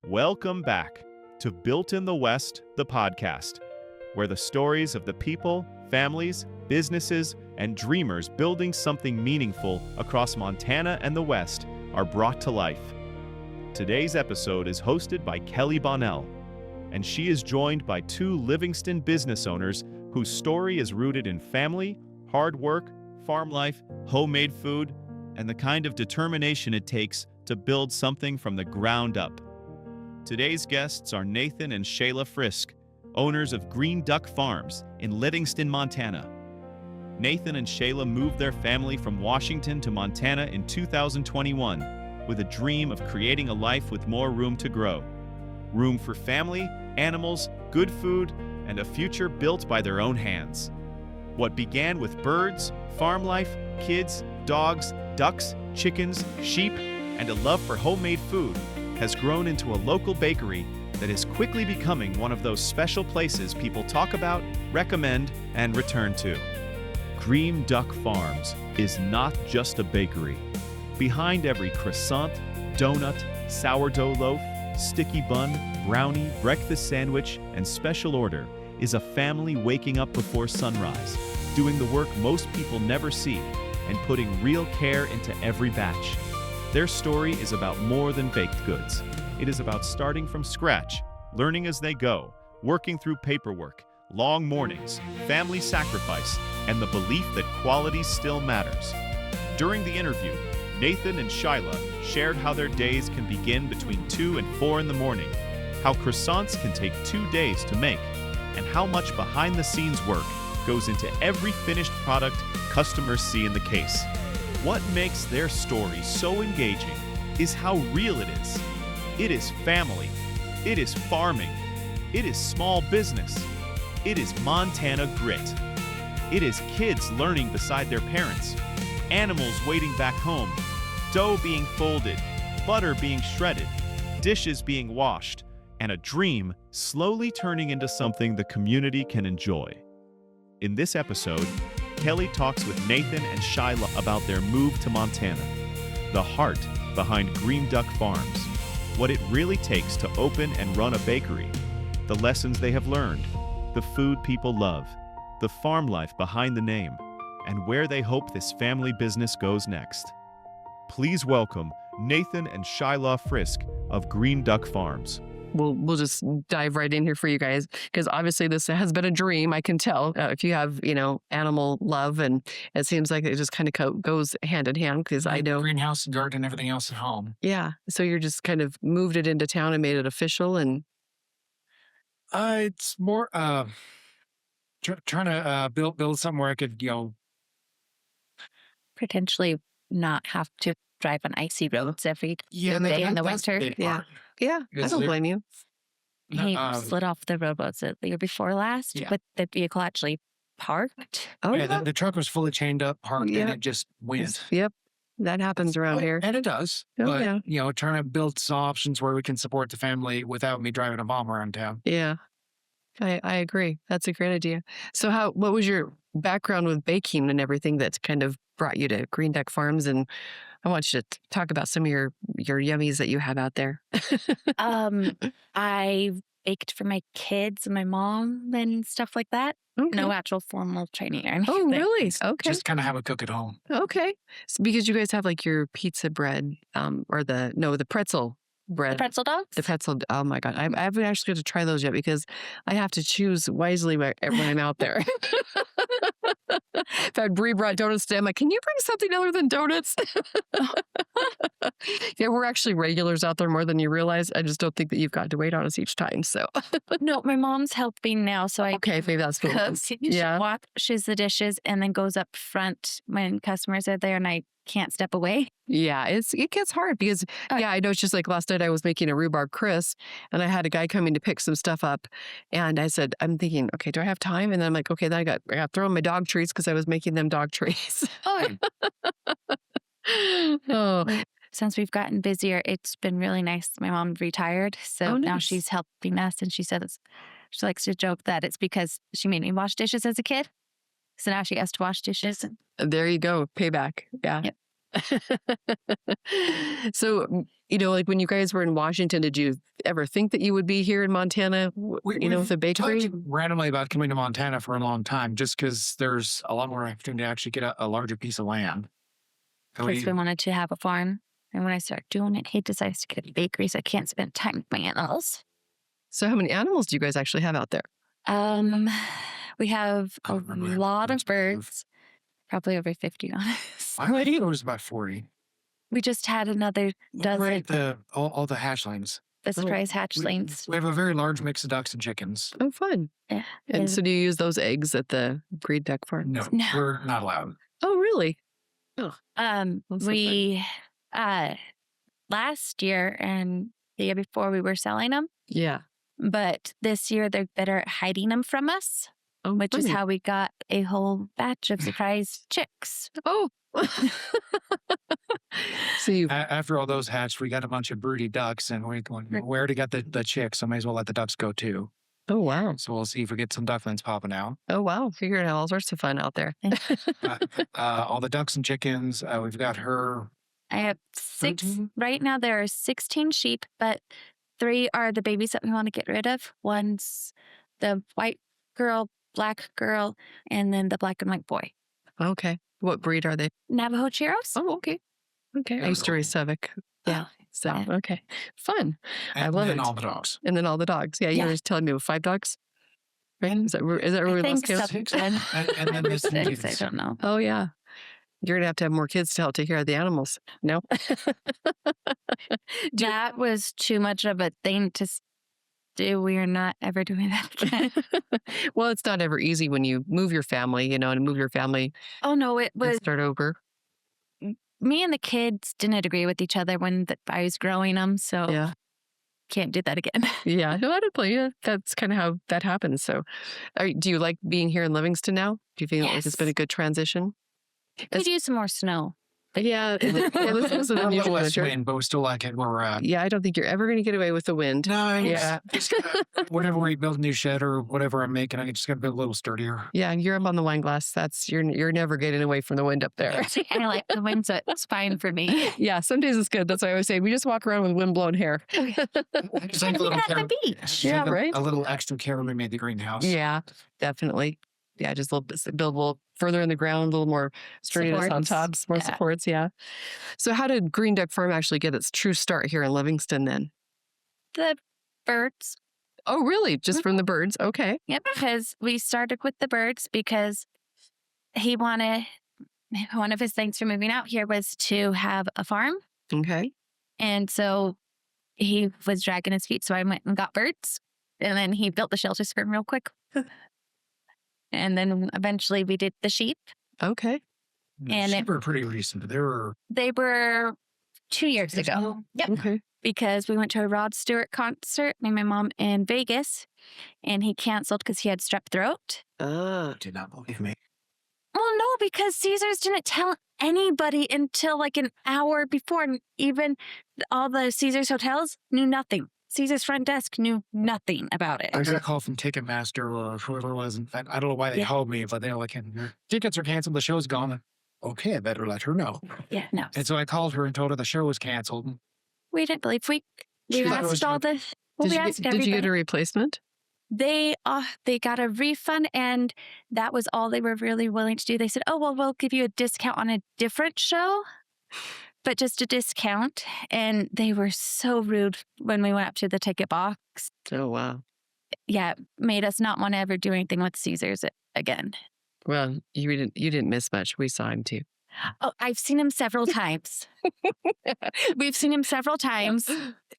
Welcome back to Built in the West, the podcast, where the stories of the people, families, businesses, and dreamers building something meaningful across Montana and the West are brought to life. Today's episode is hosted by Kelly Bonnell, and she is joined by two Livingston business owners whose story is rooted in family, hard work, farm life, homemade food, and the kind of determination it takes to build something from the ground up. Today's guests are Nathan and Cheyla Frisk, owners of Green Duck Farms in Livingston, Montana. Nathan and Cheyla moved their family from Washington to Montana in 2021 with a dream of creating a life with more room to grow. Room for family, animals, good food, and a future built by their own hands. What began with birds, farm life, kids, dogs, ducks, chickens, sheep, and a love for homemade food has grown into a local bakery that is quickly becoming one of those special places people talk about, recommend, and return to. Green Duck Farms is not just a bakery. Behind every croissant, donut, sourdough loaf, sticky bun, brownie, breakfast sandwich, and special order is a family waking up before sunrise, doing the work most people never see, and putting real care into every batch. Their story is about more than baked goods. It is about starting from scratch, learning as they go, working through paperwork, long mornings, family sacrifice, and the belief that quality still matters. During the interview, Nathan and Cheyla shared how their days can begin between 2 and 4 in the morning, how croissants can take 2 days to make, and how much behind-the-scenes work goes into every finished product customers see in the case. What makes their story so engaging is how real it is. It is family. It is farming. It is small business. It is Montana grit. It is kids learning beside their parents, animals waiting back home, dough being folded, butter being shredded, dishes being washed, and a dream slowly turning into something the community can enjoy. In this episode, Kelly talks with Nathan and Cheyla about their move to Montana, the heart behind Green Duck Farms, what it really takes to open and run a bakery, the lessons they have learned, the food people love, the farm life behind the name, and where they hope this family business goes next. Please welcome Nathan and Cheyla Frisk of Green Duck Farms. We'll just dive right in here for you guys, because obviously this has been a dream. I can tell if you have, animal love, and it seems like it just kind of goes hand in hand, because I know greenhouse, garden, and everything else at home. Yeah. So you're just kind of moved it into town and made it official. And It's more trying to build something where I could, potentially not have to drive on icy roads every day in the winter. Yeah, I don't blame you. He slid off the roadways the year before last, but the vehicle actually parked. Oh, yeah. The truck was fully chained up, parked, and it just went. Yep, that happens around here. And it does. Oh, but, yeah. Trying to build some options where we can support the family without me driving a bomb around town. Yeah, I agree. That's a great idea. So what was your background with baking and everything that's kind of brought you to Green Duck Farms? And I want you to talk about some of your yummies that you have out there. I baked for my kids and my mom and stuff like that. Okay. No actual formal training or anything. Oh, really? Okay. Just kind of have a cook at home. Okay. Because you guys have like your pizza bread, or the pretzel bread. The pretzel dogs? The pretzel. Oh my God. I haven't actually got to try those yet, because I have to choose wisely when I'm out there. In fact, Bree brought donuts to Emma. Can you bring something other than donuts? Yeah, we're actually regulars out there more than you realize. I just don't think that you've got to wait on us each time. So No, my mom's helping now, so I okay, maybe that's cool. She Yeah. washes the dishes and then goes up front when customers are there and I can't step away. Yeah, it gets hard because I know it's just like last night I was making a rhubarb crisp and I had a guy coming to pick some stuff up, and I said, I'm thinking, okay, do I have time? And then I'm like, okay, then I got throwing my dog treats because I was making them dog treats. Oh. Since we've gotten busier, it's been really nice. My mom retired, so now she's helping us, and she says she likes to joke that it's because she made me wash dishes as a kid. So now she has to wash dishes. There you go. Payback. Yeah. Yep. So, like when you guys were in Washington, did you ever think that you would be here in Montana, with a bakery? Talked randomly about coming to Montana for a long time, just because there's a lot more opportunity to actually get a larger piece of land. Because we wanted to have a farm. And when I started doing it, he decides to get a bakery, so I can't spend time with my animals. So how many animals do you guys actually have out there? We have a lot of birds, probably over 50 on us. I think it was about 40. We just had another dozen. Right, all the hatchlings. The surprise hatchlings. We have a very large mix of ducks and chickens. Oh, fun. Yeah. And so do you use those eggs at the breed duck farm? No, we're not allowed. Oh, really? Oh, we last year and the year before we were selling them. yeah. But this year they're better at hiding them from us, Oh, which is funny. how we got a whole batch of surprise chicks. Oh. So you After all those hatched, we got a bunch of broody ducks, and we're going, we already got the chicks, so may as well let the ducks go too. Oh, wow. So we'll see if we get some ducklings popping out. Oh, wow. You're going to have all sorts of fun out there. All the ducks and chickens, we've got her. I have 6. 13? Right now there are 16 sheep, but 3 are the babies that we want to get rid of. One's the white girl, black girl, and then the black and white boy. Okay. What breed are they? Navajo Cheros. Oh, okay. Okay. I used to raise Sevik. Yeah. So, Yeah. okay. Fun. I And love then it. all the dogs. And then all the dogs. Yeah. You Yeah. were just telling me with 5 dogs? Right? Is that where we lost think count? so. Six. And then Maybe there's 6, kids. I don't know. Oh, yeah. You're going to have more kids to help take care of the animals. No? That was too much of a thing to do. We are not ever doing that again. Well, it's not ever easy when you move your family, and move your family Oh, no, it and was start over. me and the kids didn't agree with each other when I was growing them. So Yeah. can't do that again. Yeah. No, I don't blame you. That's kind of how that happens. So, do you like being here in Livingston now? Do you feel like it's been Yes. a good transition? Could use some more snow. Yeah. This is an A little unusual less winter. wind, but we still like it where we're at. Yeah, I don't think you're ever going to get away with the wind. No, Yeah. whenever we build a new shed or whatever I'm making, I just got to be a little sturdier. Yeah, and you're up on the wine glass. You're never getting away from the wind up there. I like the wind, so it's fine for me. Yeah, some days it's good. That's why I always say we just walk around with windblown hair. Just like a little At the care- beach. just Yeah, like right? A little extra care when we made the greenhouse. Yeah, definitely. Yeah, just a little bit, build a little further in the ground, a little more sturdiness on Supports. top, more Yeah. supports. Yeah. So, how did Green Duck Farm actually get its true start here in Livingston then? The birds. Oh, really? Just from the birds? Okay. Yep, because we started with the birds because he wanted, one of his things for moving out here was to have a farm. Okay. And so he was dragging his feet. So I went and got birds. And then he built the shelters for him real quick. And then eventually we did the sheep. Okay. And Sheep are pretty recent. They were They were 2 years ago. Yep. Okay. Because we went to a Rod Stewart concert, me and my mom, in Vegas. And he canceled because he had strep throat. did not believe me. Well, no, because Caesars didn't tell anybody until like an hour before. And even all the Caesars hotels knew nothing. Caesars front desk knew nothing about it. I got a call from Ticketmaster or whoever it was. And I don't know why they Yeah. called me, but they're like, your tickets are canceled. The show's gone. Okay, I better let her know. Yeah, no. And so I called her and told her the show was canceled. We didn't believe we She thought it was asked all the. Well, we asked Did everybody. you get a replacement? They got a refund, and that was all they were really willing to do. They said, "Oh well, we'll give you a discount on a different show, but just a discount." And they were so rude when we went up to the ticket box. Oh, wow. Yeah, it made us not want to ever do anything with Caesars again. Well, you didn't miss much. We saw him too. Oh, I've seen him several times. We've seen him several times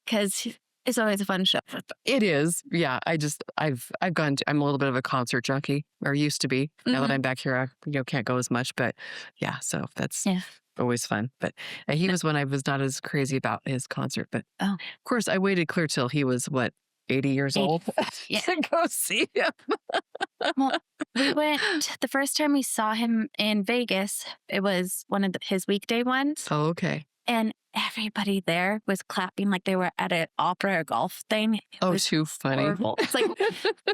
because it's always a fun show. It is. Yeah. I've gone I'm a little bit of a concert junkie, or used to be. Now that Mhm. I'm back here, I can't go as much, but yeah, so that's Yeah. always fun. But he was when I was not as crazy about his concert. But Oh. of course, I waited clear till he was 80 years 80. old Yeah. to go see him. Well, we went the first time we saw him in Vegas. It was one of his weekday ones, Oh, okay. and everybody there was clapping like they were at an opera or golf thing. It Oh, was too funny. horrible. It's like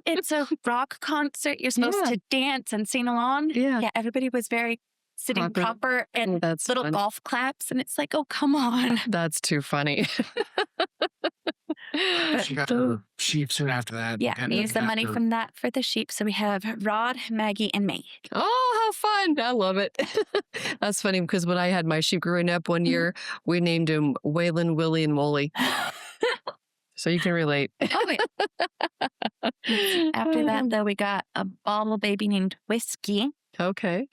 it's a rock concert. You're supposed Yeah. to dance and sing along. Yeah. Yeah, everybody was very sitting proper and That's little fun. golf claps. And it's like, oh, come on. That's too funny. She got her sheep soon after that. Yeah, and we use the money after- from that for the sheep. So we have Rod, Maggie, and May. Oh, how fun. I love it. That's funny because when I had my sheep growing up one year, we named him Waylon, Willie, and Wooly. So you can relate. Oh, yeah. After that, though, we got a bottle baby named Whiskey. Okay.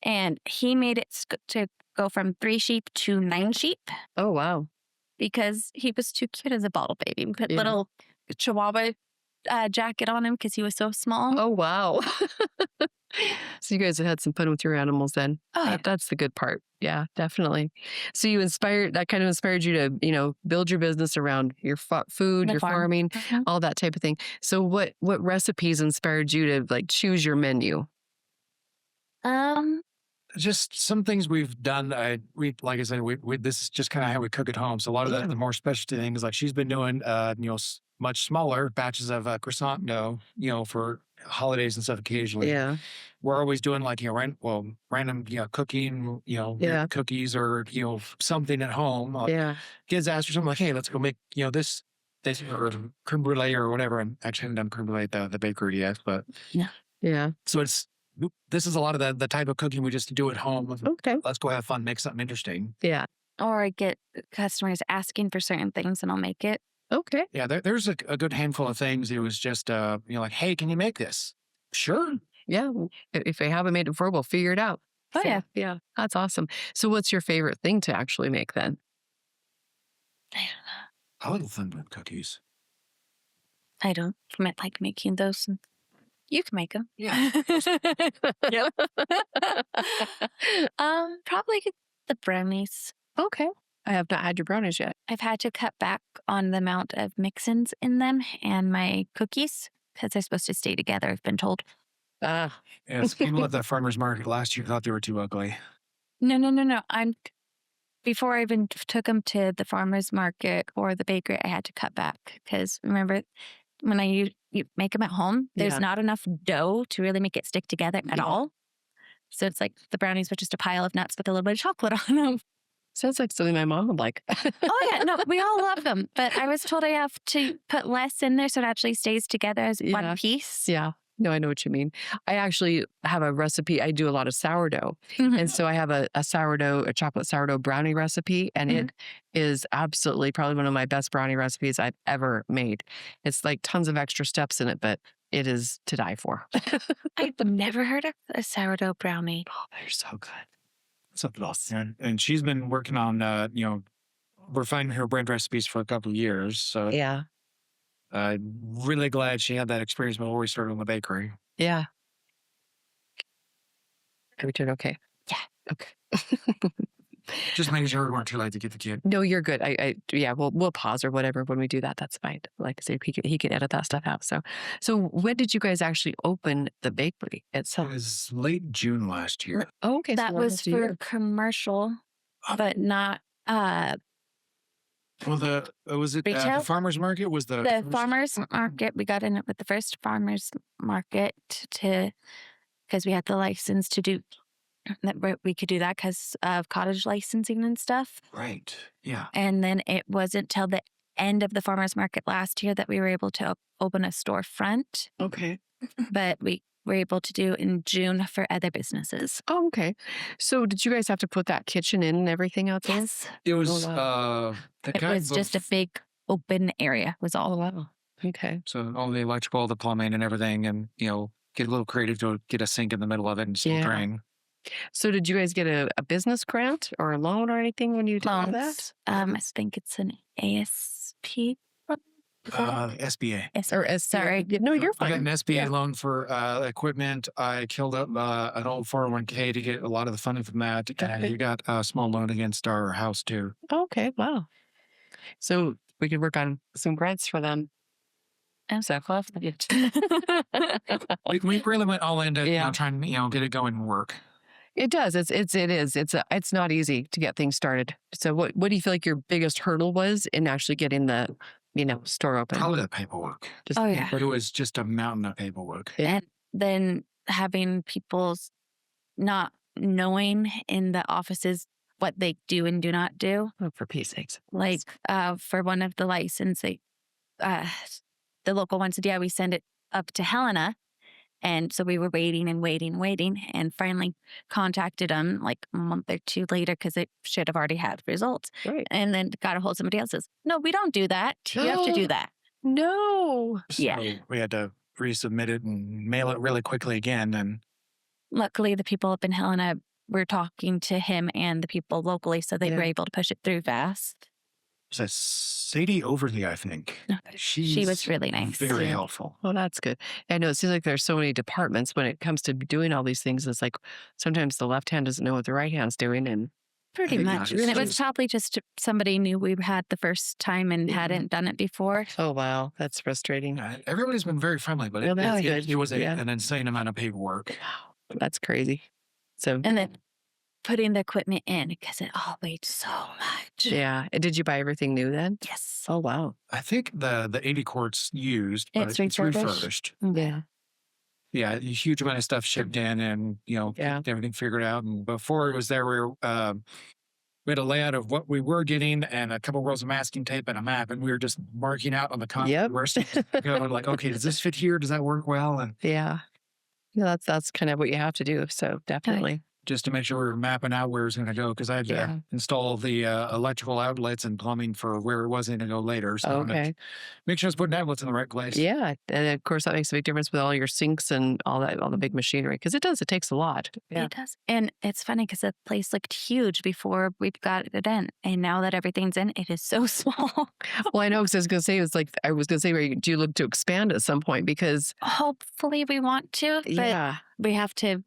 And he made it to go from 3 sheep to 9 sheep Oh, wow. because he was too cute as a bottle baby. We put Yeah. little Chihuahua jacket on him because he was so small. Oh, wow. So you guys have had some fun with your animals then. Oh, yeah. That's the good part. Yeah, definitely. So that kind of inspired you to, build your business around your food, The your farm. farming, Mhm. all that type of thing. So what recipes inspired you to like choose your menu? Just some things we've done. Like I said, this is just kind of how we cook at home. So a lot of the more specialty things, like she's been doing, much smaller batches of croissant dough, for holidays and stuff occasionally. Yeah. We're always doing like, random, cooking, Yeah. cookies or, something at home. Yeah. Kids ask for something like, hey, let's go make, this or creme brulee or whatever. And actually haven't done creme brulee at the bakery yet, but Yeah. so this is a lot of the type of cooking we just do at home. Okay. Let's go have fun, make something interesting. Yeah. Or I get customers asking for certain things and I'll make it. Okay. Yeah, there's a good handful of things. It was just, like, hey, can you make this? Sure. Yeah. If they haven't made it before, we'll figure it out. Oh, So, yeah. Yeah. That's awesome. So what's your favorite thing to actually make then? I love fun cookies. I don't like making those. You can make them. Yeah. Yep. Probably the brownies. Okay. I have not had your brownies yet. I've had to cut back on the amount of mix-ins in them and my cookies because they're supposed to stay together, I've been told. Ah. Yes, people at the farmer's market last year thought they were too ugly. No. Before I even took them to the farmer's market or the bakery, I had to cut back because remember when you make them at home, there's Yeah. not enough dough to really make it stick together at Yeah. all. So it's like the brownies were just a pile of nuts with a little bit of chocolate on them. Sounds like something my mom would like. Oh, yeah. No, we all love them. But I was told I have to put less in there so it actually stays together as Yeah. one piece. Yeah. No, I know what you mean. I actually have a recipe. I do a lot of sourdough. Mhm. And so I have a chocolate sourdough brownie recipe. And it is absolutely probably one of my best brownie recipes I've ever made. It's like tons of extra steps in it, but it is to die for. I've never heard of a sourdough brownie. Oh, they're so good. Something else. And she's been working on, refining her bread recipes for a couple of years. So Yeah. I'm really glad she had that experience before we started in the bakery. Yeah. Are we doing okay? Yeah. Okay. Just making sure we weren't too late to get the kid. No, you're good. We'll pause or whatever when we do that. That's fine. Like I said, he can edit that stuff out. So when did you guys actually open the bakery It itself? was late June last year. Oh, okay. That so was almost a for year. commercial, but not Well, the Retail? farmer's market was the the first- farmer's market. We got in it with the first farmer's market because we had the license to do that. We could do that because of cottage licensing and stuff. Right. Yeah. And then it wasn't till the end of the farmer's market last year that we were able to open a storefront, Okay. but we were able to do in June for other businesses. Oh, okay. So did you guys have to put that kitchen in and everything out there? Yes. It was wow. the It kind was just a big open area was all. Oh, wow. Okay. so all the electrical, the plumbing, and everything, and get a little creative to get a sink in the middle of it and still Yeah. drain. So did you guys get a business grant or a loan or anything when you did all that? Loans. I think it's an ASP. SBA. Or Sorry. No, you're I got fine. an SBA Yeah. loan for equipment. I killed up an old 401k to get a lot of the funding from that. And Okay. we got a small loan against our house too. Okay. Wow. So we could work on some grants for them. Oh. So close. We really went all into Yeah. trying to get it going and work. It does. It's not easy to get things started. So what do you feel like your biggest hurdle was in actually getting the, store open? Probably the paperwork, Just, Oh, yeah. but it was just a mountain of paperwork. Yeah. And then having people's not knowing in the offices what they do and do not do. Oh, for Pete's sakes. Like for one of the licensing, the local one said, yeah, we send it up to Helena. And so we were waiting and finally contacted them like a month or two later because it should have already had results. Right. And then got a hold of somebody else says, no, we don't do that. You have to do that. No. Yeah. So we had to resubmit it and mail it really quickly again. And Luckily, the people up in Helena were talking to him and the people locally, so they were able to push it through fast. it was Sadie Overly, I think. No, She's she was really nice. very Yeah. helpful. Well, that's good. I know it seems like there's so many departments when it comes to doing all these things. It's like sometimes the left hand doesn't know what the right hand's doing. And Pretty Yeah, much. it's And it was just- probably just somebody knew we had the first time and hadn't done it before. oh, wow, that's frustrating. Everybody's been very friendly, but Well, that's it good. was Yeah. an insane amount of paperwork. Wow, that's crazy. So, And then putting the equipment in because it all weighed so much. yeah. And did you buy everything new then? Yes. Oh, wow. I think the 80 quarts used, but It's it's refurbished. refurbished. Yeah. Yeah, a huge amount of stuff shipped in and, Yeah. everything figured out. And before it was there, we had a layout of what we were getting and a couple rolls of masking tape and a map. And we were just marking out on the concrete Yep. where stuff was going, like, okay, does this fit here? Does that work well? And Yeah. Yeah, that's kind of what you have to do. So definitely. just to make sure we were mapping out where it was going to go, because I had to Yeah. install the electrical outlets and plumbing for where it was going to go later. So I wanted to Okay. make sure I was putting outlets in the right place. Yeah. And of course, that makes a big difference with all your sinks and all that, all the big machinery, because it takes a lot. Yeah. It does. And it's funny because the place looked huge before we got it in. And now that everything's in, it is so small. Well, I know, because I was going to say, do you look to expand at some point? Because, Hopefully we want to, but yeah, we have to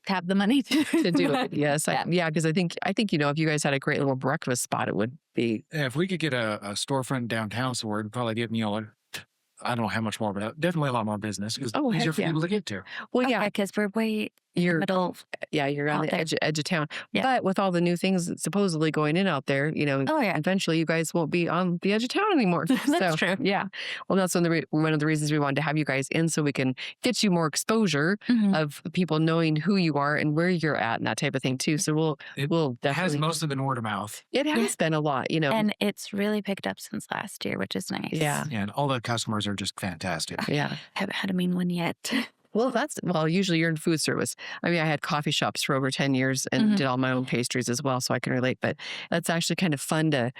have the money to do it. Yes. Yeah. Because I think, if you guys had a great little breakfast spot, it would be. Yeah, if we could get a storefront downtown somewhere, it'd probably get, I don't know how much more, but definitely a lot more business. It's Oh, heck easier for yeah. people to get to. Well, yeah, because we're way you're middle. you're on out the there. edge of town. Yeah. But with all the new things supposedly going in out there, Oh yeah, eventually you guys won't be on the edge of town anymore. That's true. Yeah. Well, that's one of the reasons we wanted to have you guys in, so we can get you more exposure Mhm. of people knowing who you are and where you're at and that type of thing too. So we'll It has definitely. mostly been word of mouth. It has been a lot, and it's really picked up since last year, which is nice. Yeah. And all the customers are just fantastic. Yeah. Haven't had a mean one yet. Well, usually you're in food service. I mean, I had coffee shops for over 10 years and Mhm. did all my own pastries as well, so I can relate. But that's actually kind of fun to,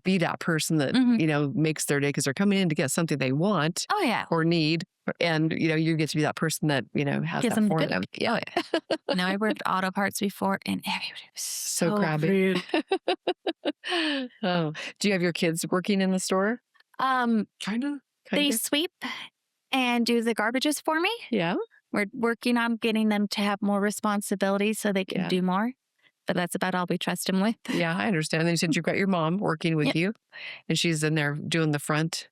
be that person that, Mhm. makes their day, because they're coming in to get something they want Oh yeah. or need. And, you get to be that person that, has Gives that them for good- them. Oh yeah. No, I worked auto parts before, and everybody was So so crabby. Oh, do you have your kids working in the store? Kind of. They Kinda? sweep and do the garbages for me. Yeah. We're working on getting them to have more responsibilities so they can Yeah. do more. But that's about all we trust them with. Yeah, I understand. Then you said you've got your mom working with Yep. you, and she's in there doing the front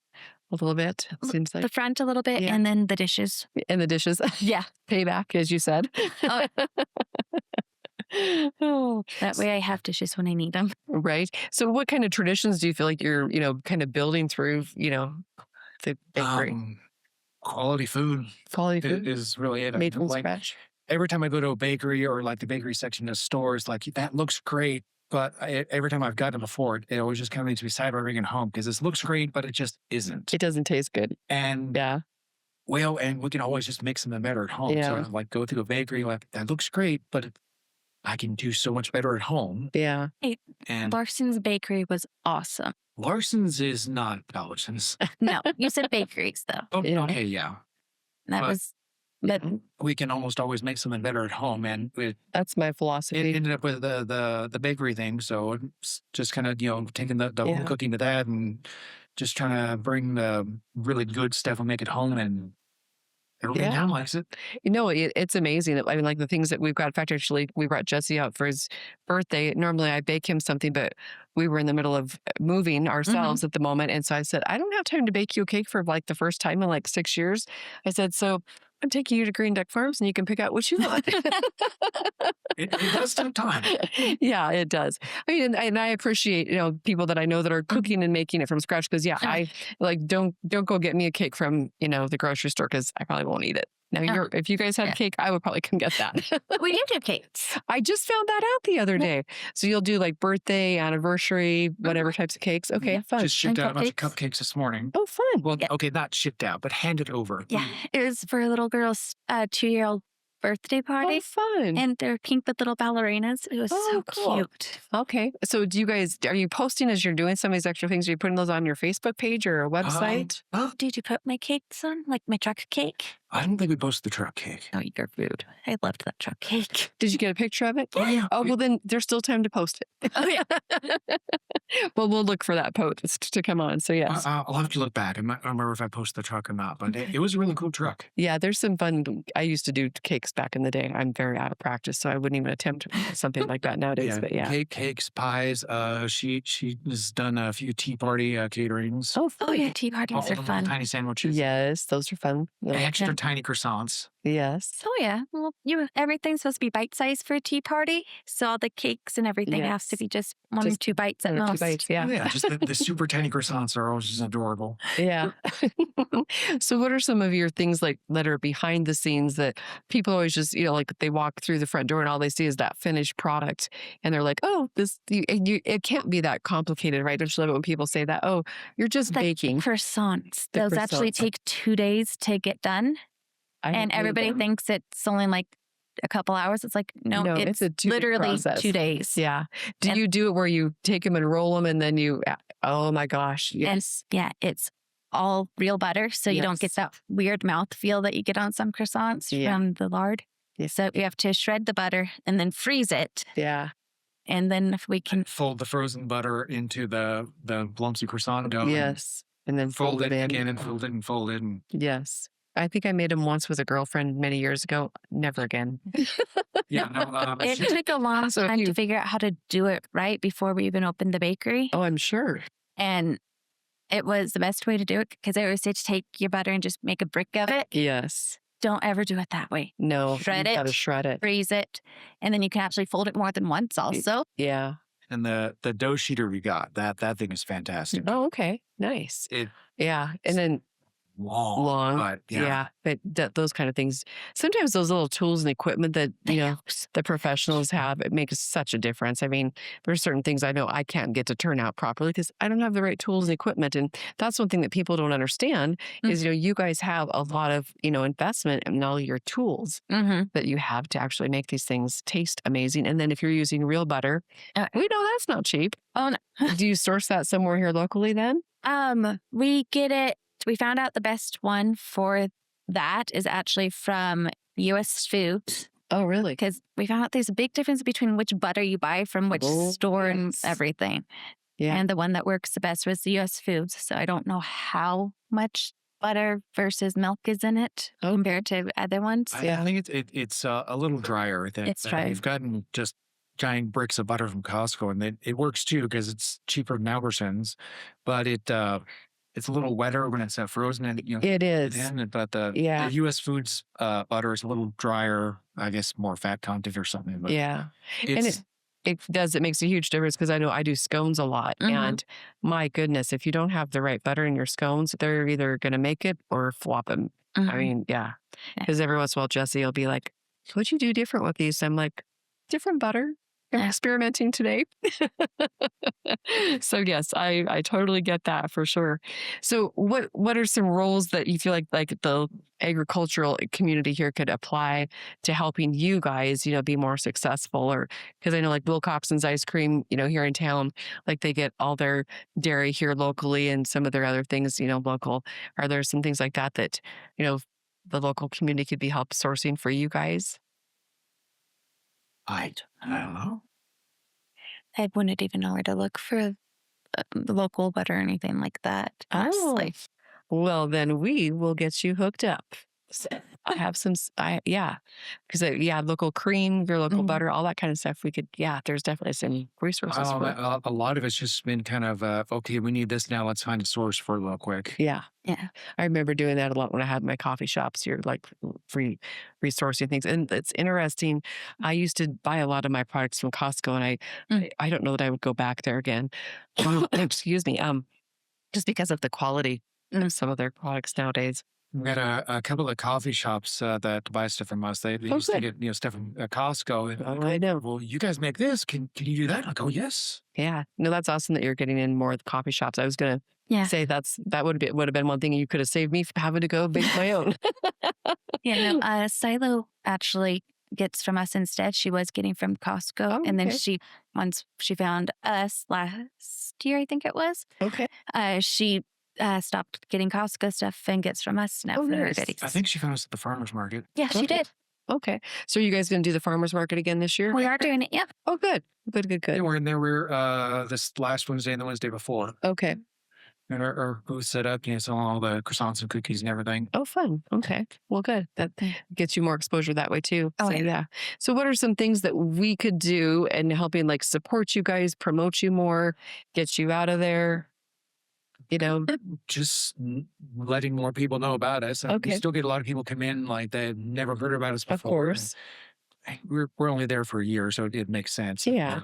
a little bit, it seems like, The front a little bit, Yeah. and then the dishes. and the dishes. Yeah. Payback, as you said. Oh, Oh, that way I have dishes when I need them. right. So what kind of traditions do you feel like you're, kind of building through, the bakery? Quality food Quality food is really it. made from Like, scratch? every time I go to a bakery or like the bakery section of stores, like that looks great. But every time I've gotten it before, it always just kind of makes me sad when I bring it home, because this looks great, but it just isn't. It doesn't taste good. And Yeah. and we can always just mix them better at home. Yeah. So I like go through a bakery, like that looks great, but I can do so much better at home. Yeah. And Larson's Bakery was awesome. Larson's is not Allison's. No, you said bakeries though. Oh, Yeah. okay, yeah. That But- was, but We can almost always make something better at home, and it That's my philosophy. ended up with the bakery thing. So it's just kind of taking the Yeah. home cooking to that, and just trying to bring the really good stuff and make it home, and everybody Yeah. now likes it. It's amazing. I mean, like the things that we've got. In fact, actually, we brought Jesse out for his birthday. Normally, I bake him something, but we were in the middle of moving ourselves at the moment. And so I said, I don't have time to bake you a cake for like the first time in like 6 years. I said, so I'm taking you to Green Duck Farms and you can pick out what you want. It does take time. Yeah, it does. I mean, and I appreciate, people that I know that are cooking and making it from scratch. Because I like, don't go get me a cake from, the grocery store, because I probably won't eat it. Now, if you guys had cake, I would probably come get that. We do cakes. I just found that out the other day. So you'll do like birthday, anniversary, whatever types of cakes. Okay, fun. Just shipped And out a bunch of cupcakes. cupcakes this morning. Oh, fun. Well, okay, not shipped out, but handed over. Yeah, it was for a little girl's 2-year-old birthday party. Oh, fun. And they're pink with little ballerinas. It was so cool. cute. Okay. So are you posting as you're doing some of these extra things? Are you putting those on your Facebook page or a website? Did you put my cakes on? Like my truck cake? I don't think we posted the truck cake. Oh, you're rude. I loved that truck cake. Did you get a picture of it? Oh, yeah. Oh, well, then there's still time to post it. Oh, yeah. Well, we'll look for that post to come on. So, yes. I'll have to look back. I don't remember if I posted the truck or not, but it was a really cool truck. Yeah, there's some fun. I used to do cakes back in the day. I'm very out of practice, so I wouldn't even attempt something like that nowadays. But yeah. Cakes, pies. She has done a few tea party caterings. Oh, Oh, yeah. Tea parties are fun. Tiny sandwiches. yes, those are fun. Extra tiny croissants. Yes. Oh, yeah. Well, everything's supposed to be bite-sized for a tea party. So all the cakes and everything has to Yes. be just one or Just two bites at One or two most. bites, yeah. Yeah, just the super tiny croissants are always just adorable. Yeah. So what are some of your things like that are behind the scenes that people always just, like they walk through the front door and all they see is that finished product and they're like, oh, it can't be that complicated, right? Don't you love it when people say that? Oh, you're just Like baking. croissants. The Those actually croissants. take 2 days to get done. I don't And believe everybody them. thinks it's only like a couple hours. It's like, no, No, it's it's a 2-day literally process. 2 days. Yeah. Do And- you do it where you take them and roll them and then oh my gosh. And Yes. yeah, it's all real butter. So you don't get Yes. that weird mouth feel that you get on some croissants Yeah. from the lard. Yes. So you have to shred the butter and then freeze it. Yeah. And then if we can, Fold the frozen butter into the lumpsy croissant dough. and Yes. And then Fold it in. again and fold it and fold it. And Yes. I think I made them once with a girlfriend many years ago. Never again. yeah, no, it took a long So if time you- to figure out how to do it right before we even opened the bakery. Oh, I'm sure. And it was the best way to do it because I always say to take your butter and just make a brick of it. Yes. Don't ever do it that way. No. Shred you it. gotta shred it. Freeze it. And then you can actually fold it more than once also. Yeah. and the dough sheeter we got, that thing is fantastic. Oh, okay. Nice. It Yeah. And then long. but Yeah. But those kind of things. Sometimes those little tools and equipment that, the professionals have, it makes such a difference. I mean, there's certain things I know I can't get to turn out properly because I don't have the right tools and equipment. And that's one thing that people don't understand is, you guys have a lot of, investment in all your tools Mm-hmm. that you have to actually make these things taste amazing. And then if you're using real butter, we know that's not cheap. Oh, no. Do you source that somewhere here locally then? We get it. We found out the best one for that is actually from U.S. Foods Oh, really? because we found out there's a big difference between which butter you buy from which Oh, store and yes. everything. Yeah. And the one that works the best was the U.S. Foods. So I don't know how much butter versus milk is in it Oh. compared to other ones. I think it's a little drier. It's dry. We've gotten just giant bricks of butter from Costco, and it works too because it's cheaper than Albertsons, but it's a little wetter when it's frozen and It is. But the U.S. Foods butter is a little drier, I guess, more fat content or something. But Yeah. And it's, it makes a huge difference because I know I do scones a lot. Mhm. And my goodness, if you don't have the right butter in your scones, they're either going to make it or flop them. I Mhm. mean, yeah. Because every once in a while, Jesse will be like, what'd you do different with these? I'm like, different butter. I'm Yeah. experimenting today. So yes, I totally get that for sure. So what are some roles that you feel like the agricultural community here could apply to helping you guys, be more successful? Or because I know like Wilcoxon's ice cream, here in town, like they get all their dairy here locally and some of their other things, local. Are there some things like that the local community could be help sourcing for you guys? I don't know. I wouldn't even know where to look for the local butter or anything like that. Honestly. Well, then we will get you hooked up. So I have some, because local cream, your local Mhm. butter, all that kind of stuff. We could, there's definitely some resources for it. A lot of it's just been kind of okay. We need this now. Let's find a source for it real quick. Yeah. Yeah. I remember doing that a lot when I had my coffee shops here, like free resourcing things. And it's interesting. I used to buy a lot of my products from Costco and I don't know that I would go back there again. Excuse me. Just because of the quality of some of their products nowadays. We got a couple of coffee shops that buy stuff from us. They Oh, used to good. get stuff from Costco. And Oh, I know. well, you guys make this. Can you do that? I go, yes. Yeah. No, that's awesome that you're getting in more of the coffee shops. I was gonna Yeah. say that would have been one thing you could have saved me from having to go bake my own. Yeah, no, Silo actually gets from us instead. She was getting from Costco. Oh, And then okay. once she found us last year, I think it was, Okay. she stopped getting Costco stuff and gets from us now Oh, for her nice. goodies. I think she found us at the farmer's market. Yeah, she Okay. did. Okay. So are you guys gonna do the farmers market again this year? We are doing it. Yeah. Oh, good. Good, good, Yeah, good. we're in there. We're this last Wednesday and the Wednesday before. Okay. And our booth set up, so all the croissants and cookies and everything. Oh, fun. Okay. Well, good. That gets you more exposure that way too. Oh, So, yeah. yeah. So what are some things that we could do in helping like support you guys, promote you more, get you out of there? You know, Just letting more people know about us. We Okay. still get a lot of people come in like they've never heard about us before. of course. And we're only there for a year, so it makes sense. Yeah.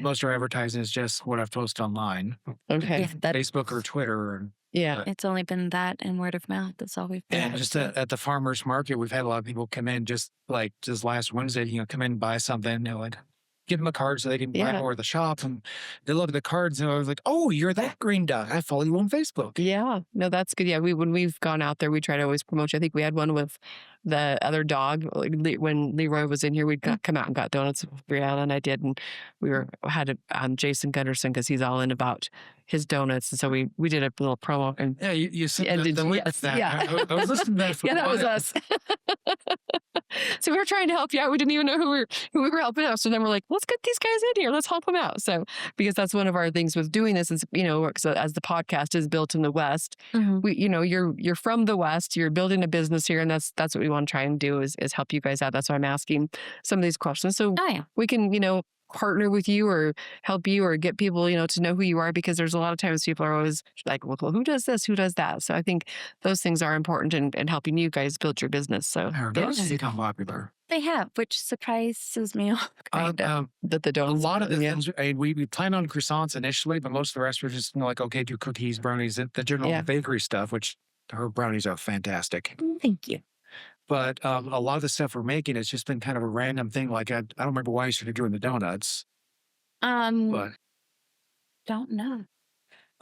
Most of our advertising is just what I've posted online, Okay. Yeah, that Facebook or Twitter, Yeah. it's only been that and word of mouth. That's all we've been. and just at the farmers market, we've had a lot of people come in just like just last Wednesday. Come in and buy something. Like give them a card so they can buy Yeah. more of the shop, and they look at the cards and I was like, "Oh, you're that green duck. I follow you on Facebook." Yeah. No, that's good. Yeah. When we've gone out there, we try to always promote you. I think we had one with the other dog. Like when Leroy was in here, we'd come out and got donuts. Brianna and I did. And we had Jason Gunderson because he's all in about his donuts. And so we did a little promo. And Yeah, you sent And the did- link yes, to that. yeah. I was listening to that for yeah, a that was while. us. So we were trying to help you out. We didn't even know who we were helping out. So then we're like, let's get these guys in here. Let's help them out. So because that's one of our things with doing this is, so as the podcast is built in the West, Mhm. you're from the West, you're building a business here, and that's what we want to try and do is help you guys out. That's why I'm asking some of these questions. So Oh, yeah. we can, partner with you or help you or get people, to know who you are, because there's a lot of times people are always like, well, who does this? Who does that? So I think those things are important in helping you guys build your business. So Our donuts have become popular. They have, which surprises me. Kind of. that the A donuts. lot of the yeah. things we planned on croissants initially, but most of the rest were just like, okay, do cookies, brownies, the general Yeah. bakery stuff, which her brownies are fantastic. Thank you. But a lot of the stuff we're making has just been kind of a random thing. Like I don't remember why I started doing the donuts, but Don't know.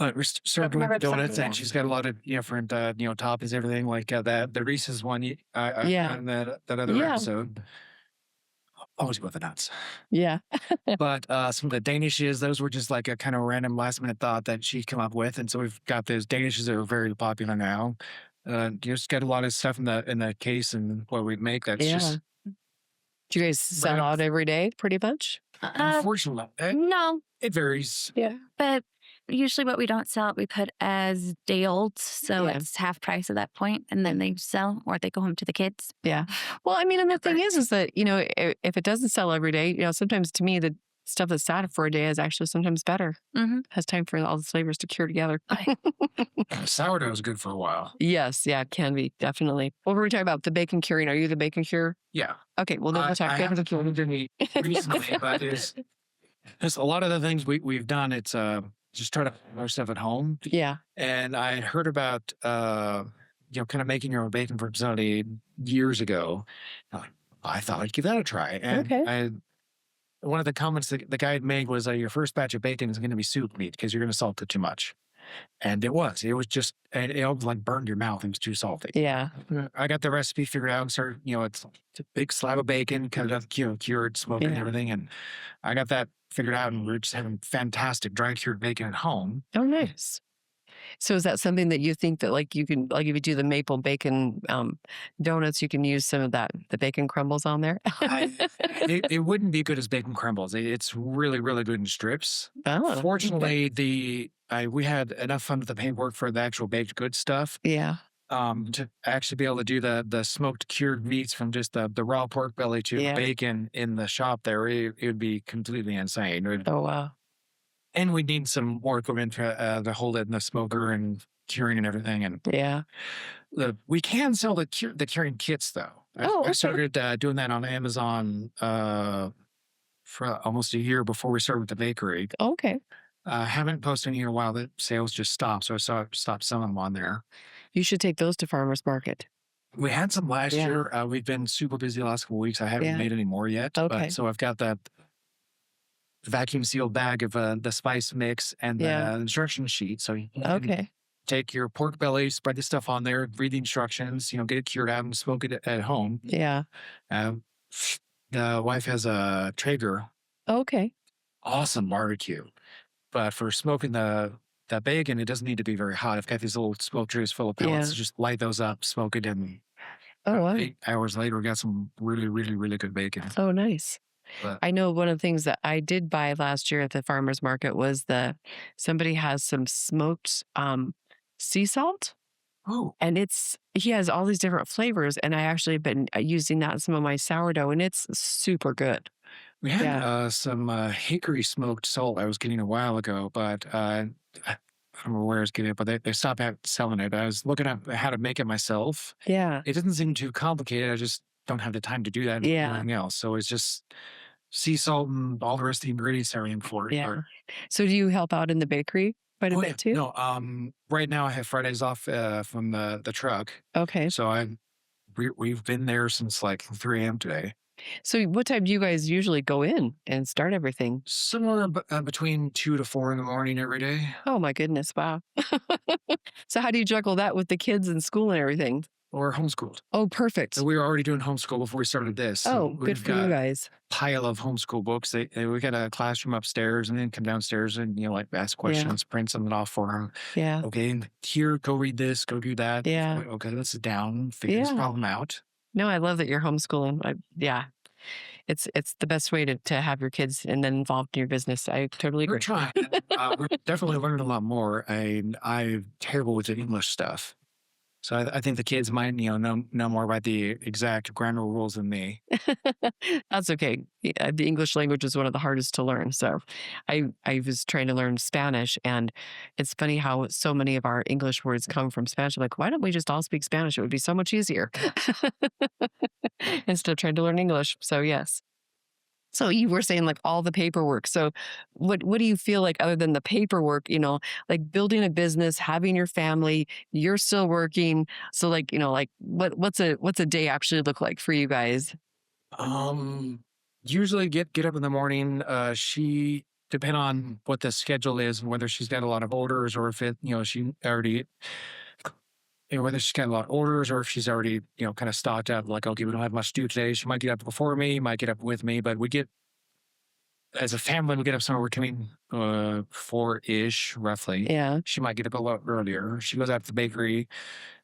we're started doing remember the donuts, something, and yeah. she's got a lot of different toppings, everything like that. The Reese's one, I Yeah. found that other Yeah. episode. Always with the nuts. Yeah. But some of the Danishes, those were just like a kind of random last minute thought that she come up with, and so we've got those Danishes that are very popular now. Just got a lot of stuff in the case and what we make. That's Yeah. just Do you guys sell out every day pretty much? unfortunately No, it varies. Yeah. but usually what we don't sell, we put as day olds. So Yeah. it's half price at that point, and then they sell or they go home to the kids. Yeah. Well, I mean, and the thing is that, if it doesn't sell every day, sometimes to me, the stuff that's sat for a day is actually sometimes better. Mm-hmm. Has time for all the flavors to cure together. Sourdough is good for a while. Yes. Yeah, it can be. Definitely. What were we talking about? The bacon curing. Are you the bacon cure? Yeah. Okay. Well, then we'll talk I bacon haven't curing. done any recently, but there's a lot of the things we've done. It's just try to make our stuff at home. Yeah. And I had heard about kind of making your own bacon for facility years ago. I thought I'd give that a try. And Okay. one of the comments that the guy had made was your first batch of bacon is going to be soup meat because you're going to salt it too much. And it was just, and it almost like burned your mouth. It was too salty. Yeah. I got the recipe figured out and started, it's a big slab of bacon, cut it up, cured, smoked and Yeah. everything. And I got that figured out, and we're just having fantastic dry cured bacon at home. Oh, nice. So is that something that you think that like you can, like if you do the maple bacon donuts, you can use some of the bacon crumbles on there? It wouldn't be good as bacon crumbles. It's really, really good in strips. Oh, Fortunately, we had enough fun with the paperwork for the actual baked good stuff yeah. to actually be able to do the smoked cured meats from just the raw pork belly to Yeah. bacon in the shop there. It would be completely insane. Oh, wow. And we need some more equipment to hold it in the smoker and curing and everything. And Yeah. we can sell the curing kits though. Oh, okay. I started doing that on Amazon for almost a year before we started with the bakery. Okay. Haven't posted any in a while. The sales just stopped, so I stopped selling them on there. You should take those to farmers market. We had some last Yeah. year. We've been super busy the last couple weeks. I haven't Yeah. made any more yet. Okay. But, so I've got that vacuum sealed bag of the spice mix and Yeah. the instruction sheet. So you can Okay. take your pork belly, spread the stuff on there, read the instructions, get it cured out and smoke it at home. Yeah. The wife has a Traeger, Okay. awesome barbecue. But for smoking the bacon, it doesn't need to be very hot. I've got these little smoke trays full of pellets. Yeah. Just light those up, smoke it, and Oh, wow. 8 hours later, we got some really, really, really good bacon. Oh, nice. But I know one of the things that I did buy last year at the farmer's market was somebody has some smoked sea salt, oh, and he has all these different flavors, and I actually have been using that in some of my sourdough, and it's super good. we had Yeah. some hickory smoked salt I was getting a while ago, but I don't know where I was getting it, but they stopped selling it. I was looking at how to make it myself. Yeah. It doesn't seem too complicated. I just don't have the time to do that and Yeah. everything else. So it's just sea salt and all the rest of the ingredients are in for it. Yeah. So do you help out in the bakery quite a Oh, yeah. bit too? No, right now I have Fridays off from the truck. Okay. So we've been there since like 3 a.m. today. So what time do you guys usually go in and start everything? Somewhere between 2 to 4 in the morning every day. Oh my goodness. Wow. So how do you juggle that with the kids in school and everything? Or homeschooled. Oh, perfect. So we were already doing homeschool before we started this. So Oh, good we've for you got guys. pile of homeschool books. We got a classroom upstairs and then come downstairs and, like ask questions, print something off for them. Yeah. Okay, here, go read this, go do that. Yeah. Okay, let's sit down, figure this Yeah. problem out. No, I love that you're homeschooling. Yeah. It's the best way to have your kids and then involved in your business. I totally We're agree. trying. We're definitely learning a lot more. I'm terrible with the English stuff. So I think the kids might, know more about the exact grammar rules than me. That's okay. Yeah, the English language is one of the hardest to learn. So I was trying to learn Spanish, and it's funny how so many of our English words come from Spanish. I'm like, why don't we just all speak Spanish? It would be so much easier instead of trying to learn English. So yes. So you were saying like all the paperwork. So what do you feel like other than the paperwork, like building a business, having your family, you're still working. So like, like what's a day actually look like for you guys? Usually get up in the morning. She depend on what the schedule is and whether she's got a lot of orders or if she already, whether she's got a lot of orders or if she's already, kind of stocked up, like, okay, we don't have much to do today. She might get up before me, might get up with me, but as a family, we get up somewhere between 4-ish, roughly. Yeah. She might get up a lot earlier. She goes out to the bakery.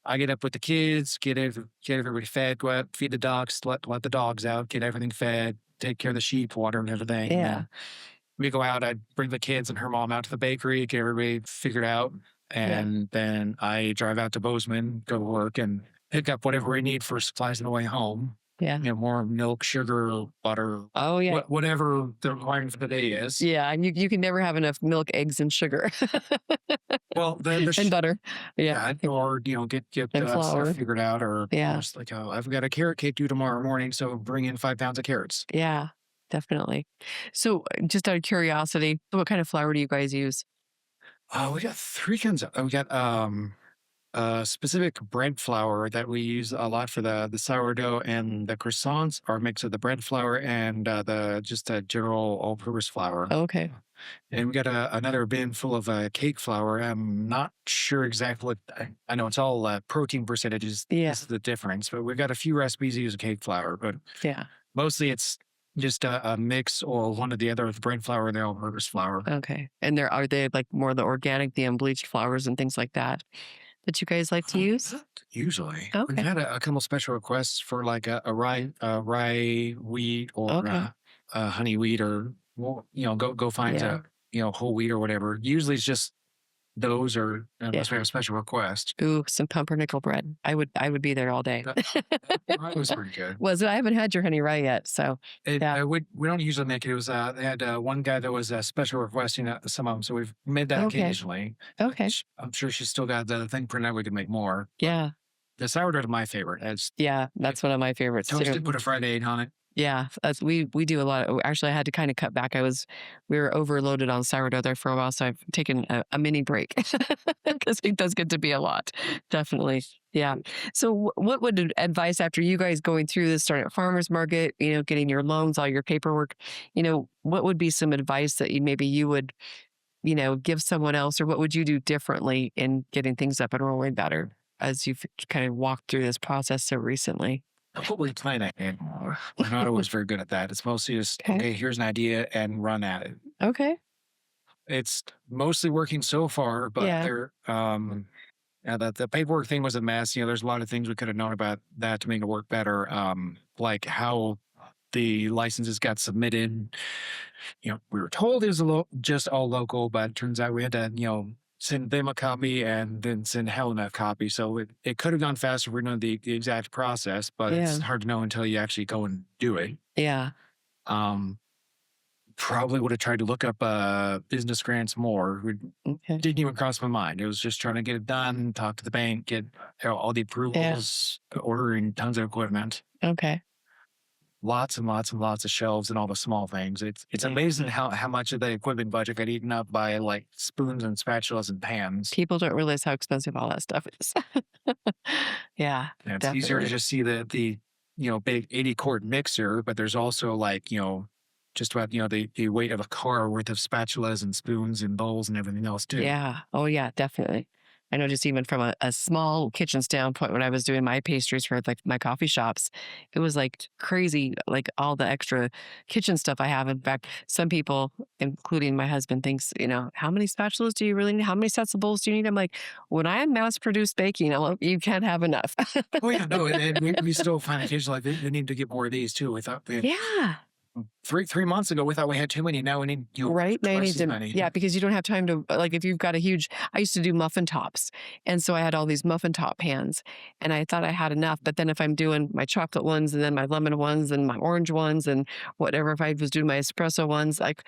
I get up with the kids, get everybody fed, go out, feed the dogs, let the dogs out, get everything fed, take care of the sheep, water and everything. Yeah. And then we go out, I bring the kids and her mom out to the bakery, get everybody figured out. And then I drive out to Bozeman, go to work and pick up whatever we need for supplies on the way home. Yeah. More milk, sugar, butter. Oh yeah. Whatever the requirement for the day is. Yeah. And you can never have enough milk, eggs, and sugar. Well, and butter. Yeah. Or, get And flour. stuff figured out or Yeah. just like, oh, I've got a carrot cake due tomorrow morning, so bring in 5 pounds of carrots. Yeah, definitely. So just out of curiosity, what kind of flour do you guys use? We got 3 kinds of, we got specific bread flour that we use a lot for the sourdough and the croissants are a mix of the bread flour and just a general all-purpose flour. Okay. And we got another bin full of cake flour. I'm not sure exactly what, I know it's all protein percentages. Yeah. This is the difference, but we've got a few recipes that use cake flour, but Yeah. mostly it's just a mix or one or the other of the bread flour and the all-purpose flour. Okay. And are they like more the organic, the unbleached flours and things like that you guys like to use? Usually. Okay. We've had a couple special requests for like a rye wheat or Okay. a honey wheat or, go find whole wheat or whatever. Usually it's just those or unless we have a special request. Ooh, some pumpernickel bread. I would be there all day. That was pretty good. Was it? I haven't had your honey rye yet, so yeah. We don't usually make it. It was they had one guy that was special requesting some of them, so we've made that Okay. occasionally. Okay. I'm sure she's still got the thing printed out. We could make more. Yeah. The sourdough is my favorite. It's Yeah. That's one of my favorites toasted, too. put a fried egg on it. Yeah, we do a lot. Actually, I had to kind of cut back. We were overloaded on sourdough there for a while, so I've taken a mini break because it does get to be a lot. Definitely, yeah. So, what would advice after you guys going through this, starting at farmers market, getting your loans, all your paperwork, what would be some advice that maybe you would, give someone else, or what would you do differently in getting things up and rolling better as you've kind of walked through this process so recently? Probably planning anymore. I'm not always very good at that. It's mostly just, Okay. okay, here's an idea and run at it. Okay. It's mostly working so far, but Yeah. the paperwork thing was a mess. There's a lot of things we could have known about that to make it work better. Like how the licenses got submitted. We were told it was just all local, but it turns out we had to, send them a copy and then send Helen a copy. So it could have gone faster if we know the exact process, but it's Yeah. hard to know until you actually go and do it. Yeah. Probably would have tried to look up business grants more. Okay. Didn't even cross my mind. It was just trying to get it done, talk to the bank, get all the approvals, ordering tons of equipment, Okay. lots and lots and lots of shelves and all the small things. It's amazing how much of the equipment budget got eaten up by like spoons and spatulas and pans. People don't realize how expensive all that stuff is. Yeah. And it's easier to Definitely. just see the big 80-quart mixer, but there's also like, just about, the weight of a car worth of spatulas and spoons and bowls and everything else too. Yeah. Oh, yeah, definitely. I know just even from a small kitchen standpoint, when I was doing my pastries for like my coffee shops, it was like crazy, like all the extra kitchen stuff I have. In fact, some people, including my husband, thinks, how many spatulas do you really need? How many sets of bowls do you need? I'm like, when I mass produce baking, you can't have enough. Oh yeah, no, and we still find occasionally like we need to get more of these too. We thought Yeah. 3 months ago we thought we had too many. Now we need Right. Now you twice need as to, many. yeah, because you don't have time to, like, if you've got I used to do muffin tops. And so I had all these muffin top pans and I thought I had enough. But then if I'm doing my chocolate ones and then my lemon ones and my orange ones and whatever, if I was doing my espresso ones, like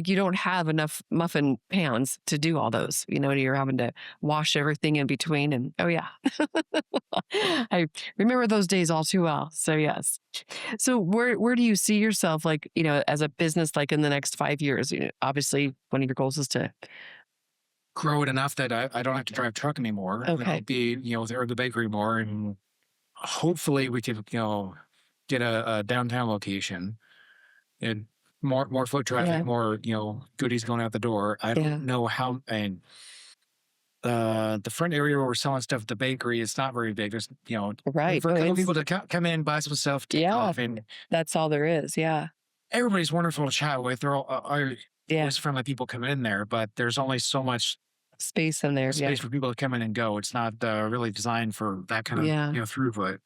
you don't have enough muffin pans to do all those, you're having to wash everything in between. And oh, yeah, I remember those days all too well. So, yes. So where do you see yourself, like, as a business, like in the next 5 years? Obviously, one of your goals is to. Grow it enough that I don't have to drive truck anymore. Okay. I'll be, there at the bakery more, and hopefully we could, get a downtown location and more foot traffic, Yeah. more, goodies going out the door. I Yeah. don't know how, and the front area where we're selling stuff at the bakery is not very big. There's, Right. for a No, couple it's- people to come in, buy some stuff, take Yeah. off, and That's all there is. Yeah. everybody's wonderful to chat with. They're all Yeah. always friendly people coming in there, but there's only so much Space in there. space for people to come in and go. It's not really designed for that kind of Yeah. throughput.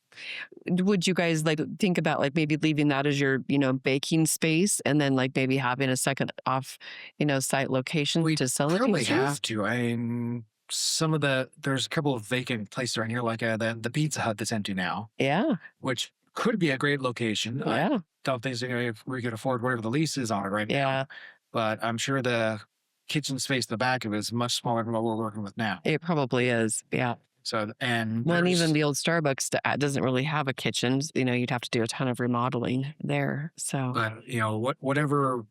Would you guys like think about like maybe leaving that as your, baking space and then like maybe having a second off, site location We to sell the probably pastries? have to. There's a couple of vacant places around here, like the Pizza Hut that's empty now, Yeah. which could be a great location. I Yeah. don't think if we could afford whatever the lease is on it right now, Yeah. but I'm sure the kitchen space in the back of it is much smaller than what we're working with now. It probably is. Yeah. So, and Well, and there's- even the old Starbucks doesn't really have a kitchen. You'd have to do a ton of remodeling there. So, but whenever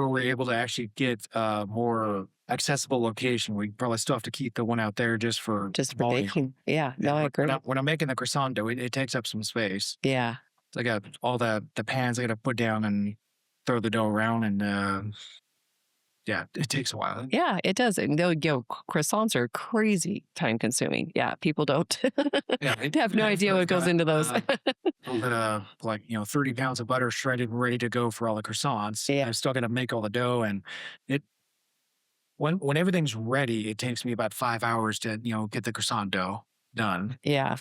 we're able to actually get a more accessible location, we probably still have to keep the one out there just for just for volume. baking. Yeah. No, I agree. When I'm making the croissant dough, it takes up some space. Yeah. So I got all the pans I got to put down and throw the dough around, and yeah, it takes a while. Yeah, it does. And croissants are crazy time consuming. Yeah. People don't Yeah, they have no idea what goes into those. A little bit of 30 pounds of butter shredded and ready to go for all the croissants. Yeah. I'm still got to make all the dough, and when everything's ready, it takes me about 5 hours to get the croissant dough done. Yeah.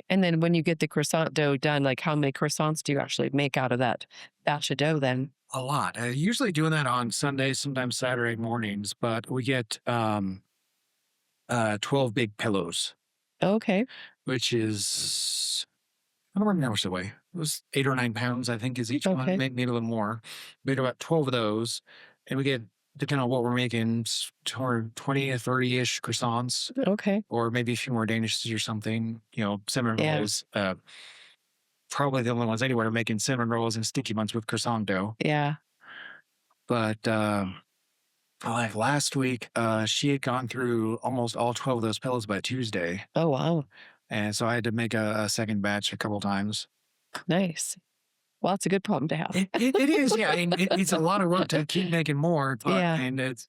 And then when you get the croissant dough done, like how many croissants do you actually make out of that batch of dough then? A lot. Usually doing that on Sundays, sometimes Saturday mornings, but we get 12 big pillows, Okay. which is, I don't remember how much they weigh. It was 8 or 9 pounds, I think, is each Okay. one. Maybe a little more. We get about 12 of those, and we get, depending on what we're making, 20 to 30-ish croissants, Okay. or maybe a few more danishes or something, cinnamon Yeah. rolls. probably the only ones anywhere making cinnamon rolls and sticky buns with croissant dough. Yeah. But like last week, she had gone through almost all 12 of those pillows by Tuesday. Oh, wow. And so I had to make a second batch a couple times. Nice. Well, it's a good problem to have. It is, yeah. I mean, it's a lot of work to keep making more, but, Yeah. and it's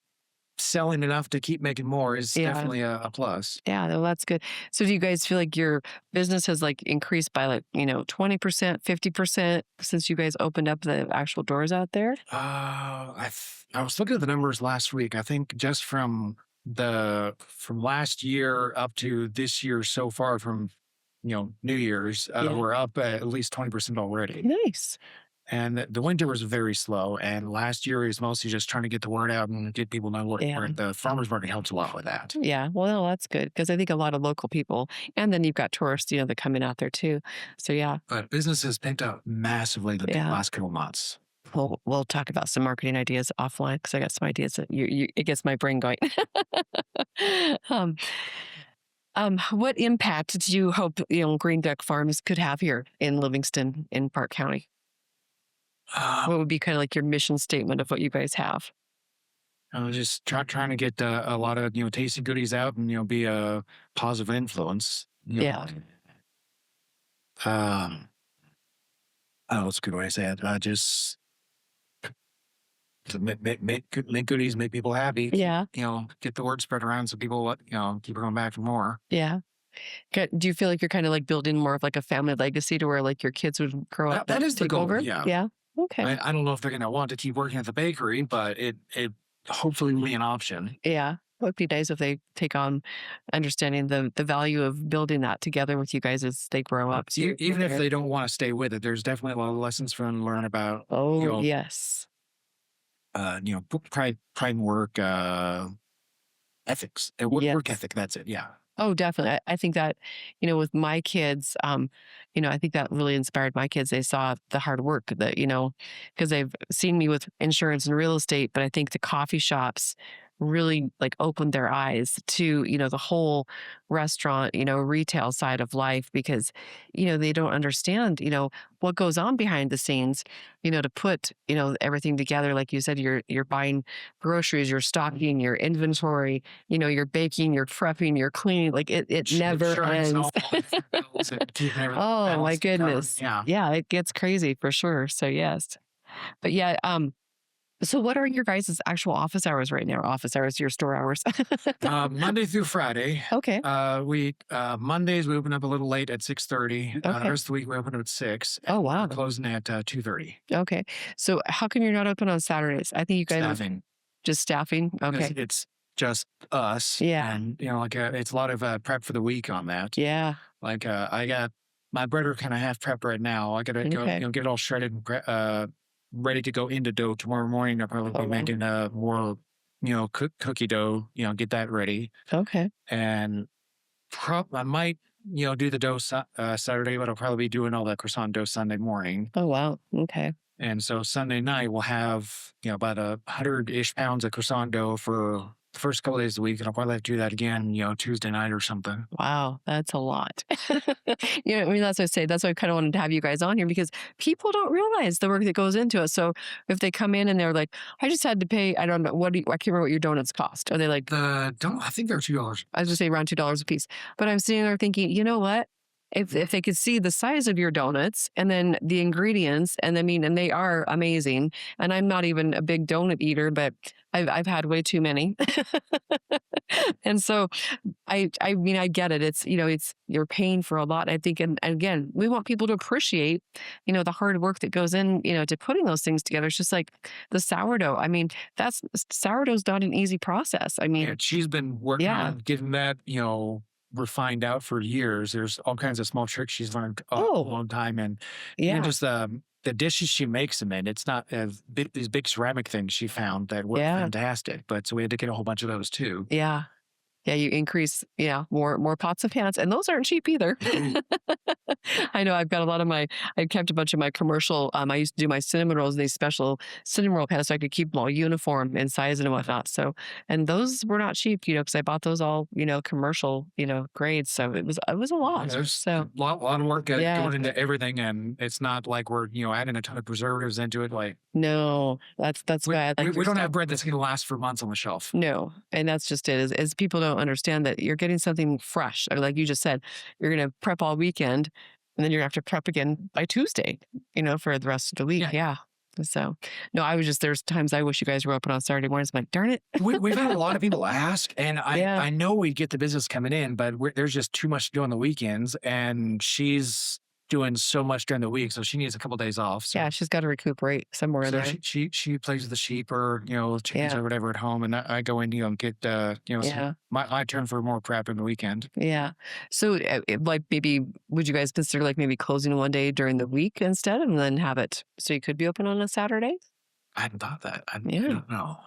selling enough to keep making more is Yeah. definitely a plus. Yeah, well, that's good. So do you guys feel like your business has like increased by like, 20%, 50% since you guys opened up the actual doors out there? I was looking at the numbers last week. I think just from last year up to this year so far, from New Year's, Yeah. we're up at least 20% already. Nice. And the winter was very slow. And last year is mostly just trying to get the word out and get people know Yeah. where the farmers market helps a lot with that. Yeah, well, that's good because I think a lot of local people, and then you've got tourists, that come in out there too. So yeah, But business has picked up massively the Yeah. last couple months. we'll talk about some marketing ideas offline because I got some ideas that it gets my brain going. What impact do you hope Green Duck Farms could have here in Livingston in Park County? What would be kind of like your mission statement of what you guys have? I was just trying to get a lot of tasty goodies out and be a positive influence. Yeah. Oh, that's a good way to say it. Just to make goodies, make people happy. Yeah. Get the word spread around so people keep going back for more. Yeah. Do you feel like you're kind of like building more of like a family legacy to where like your kids would grow up? That and is the take goal. over? Yeah. Yeah. Okay. I don't know if they're going to want to keep working at the bakery, but it hopefully will be an option. Yeah. It would be nice if they take on understanding the value of building that together with you guys as they grow up. So Even if they don't want to stay with it, there's definitely a lot of lessons for them to learn about. Oh, yes. Pride and work, ethics, work Yes. ethic. That's it. Yeah. Oh, definitely. I think that, with my kids, I think that really inspired my kids. They saw the hard work that, because they've seen me with insurance and real estate, but I think the coffee shops really like opened their eyes to, the whole restaurant, retail side of life because, they don't understand, what goes on behind the scenes, to put, everything together. Like you said, you're buying groceries, you're stocking your inventory, you're baking, you're prepping, you're cleaning. Like it never ends. Oh my goodness. Yeah, it gets crazy for sure. So yes. But yeah, so what are your guys' actual office hours right now? Office hours, your store hours? Monday through Friday. Okay. Mondays we open up a little late at 6:30. The Okay. rest of the week we open up at 6. Oh, wow. We're closing at 2:30. Okay. So how come you're not open on Saturdays? I think you guys are Staffing. just staffing. Because Okay. it's just us. Yeah. And it's a lot of prep for the week on that. Yeah. Like I got my bread are kind of half prepped right now. I gotta go, Okay. get it all shredded and ready to go into dough tomorrow morning. I'll probably Oh, be wow. making more, cookie dough. Get that ready, Okay. and I might, do the dough Saturday, but I'll probably be doing all the croissant dough Sunday morning. Oh, wow. Okay. And so Sunday night we'll have about 100-ish pounds of croissant dough for the first couple of days of the week, and I'll probably have to do that again, Tuesday night or something. Wow. That's a lot. That's what I say. That's why I kind of wanted to have you guys on here because people don't realize the work that goes into it. So if they come in and they're like, I just had to pay, I don't know, I can't remember what your donuts cost. Are they like, I think they're $2. I was going to say around $2 a piece. But I'm sitting there thinking, you know what? If they could see the size of your donuts and then the ingredients, and they are amazing. And I'm not even a big donut eater, but I've had way too many. And so I get it. It's, you're paying for a lot. I think, and again, we want people to appreciate, the hard work that goes in, to putting those things together. It's just like the sourdough. Sourdough's not an easy process. Yeah, she's been working Yeah. on getting that, refined out for years. There's all kinds of small tricks she's learned a Oh. long time, and Yeah. just the dishes she makes them in. It's not these big ceramic things she found that were Yeah. fantastic. But so we had to get a whole bunch of those too. Yeah. Yeah, you increase, more pots of pans, and those aren't cheap either. I know I've got a lot of I kept a bunch of my commercial. I used to do my cinnamon rolls, these special cinnamon roll pans, so I could keep them all uniform in size and whatnot. So, and those were not cheap, because I bought those all, commercial, grades. So it was a lot. There's So a lot of work yeah, going into everything, and it's not like we're adding a ton of preservatives into it. Like no, that's bad. Like we your don't have stuff. bread that's going to last for months on the shelf. No, and that's just it. Is people don't understand that you're getting something fresh. Or like you just said, you're going to prep all weekend, and then you're going to have to prep again by Tuesday, for the rest of the week. Yeah. So, no, there's times I wish you guys were open on Saturday mornings. I'm like, darn it. We've had a lot of people ask, and Yeah. I know we get the business coming in, but there's just too much to do on the weekends, and she's doing so much during the week, so she needs a couple days off. So, Yeah, she's got to recuperate somewhere in so there. she plays with the sheep or chickens Yeah. or whatever at home, and I go in and get Yeah. my turn for more prep in the weekend. Yeah. So, like, maybe would you guys consider like maybe closing one day during the week instead, and then have it so you could be open on a Saturday? I hadn't thought that. I Yeah. don't know.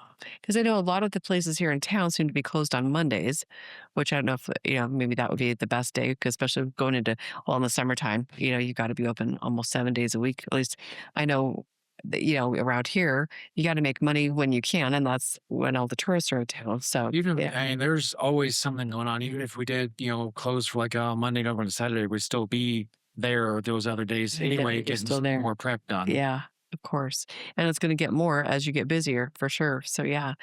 Because I know a lot of the places here in town seem to be closed on Mondays, which I don't know if, maybe that would be the best day, 'cause especially going into, well, in the summertime, you got to be open almost 7 days a week. At least I know, that, around here, you got to make money when you can, and that's when all the tourists are in town. So, I mean, there's always something going on. Even if we did, close for like a Monday over to Saturday, we'd still be there those other days Yeah, anyway, you're getting still there. more prep done. Yeah, of course. And it's going to get more as you get busier for sure. So yeah,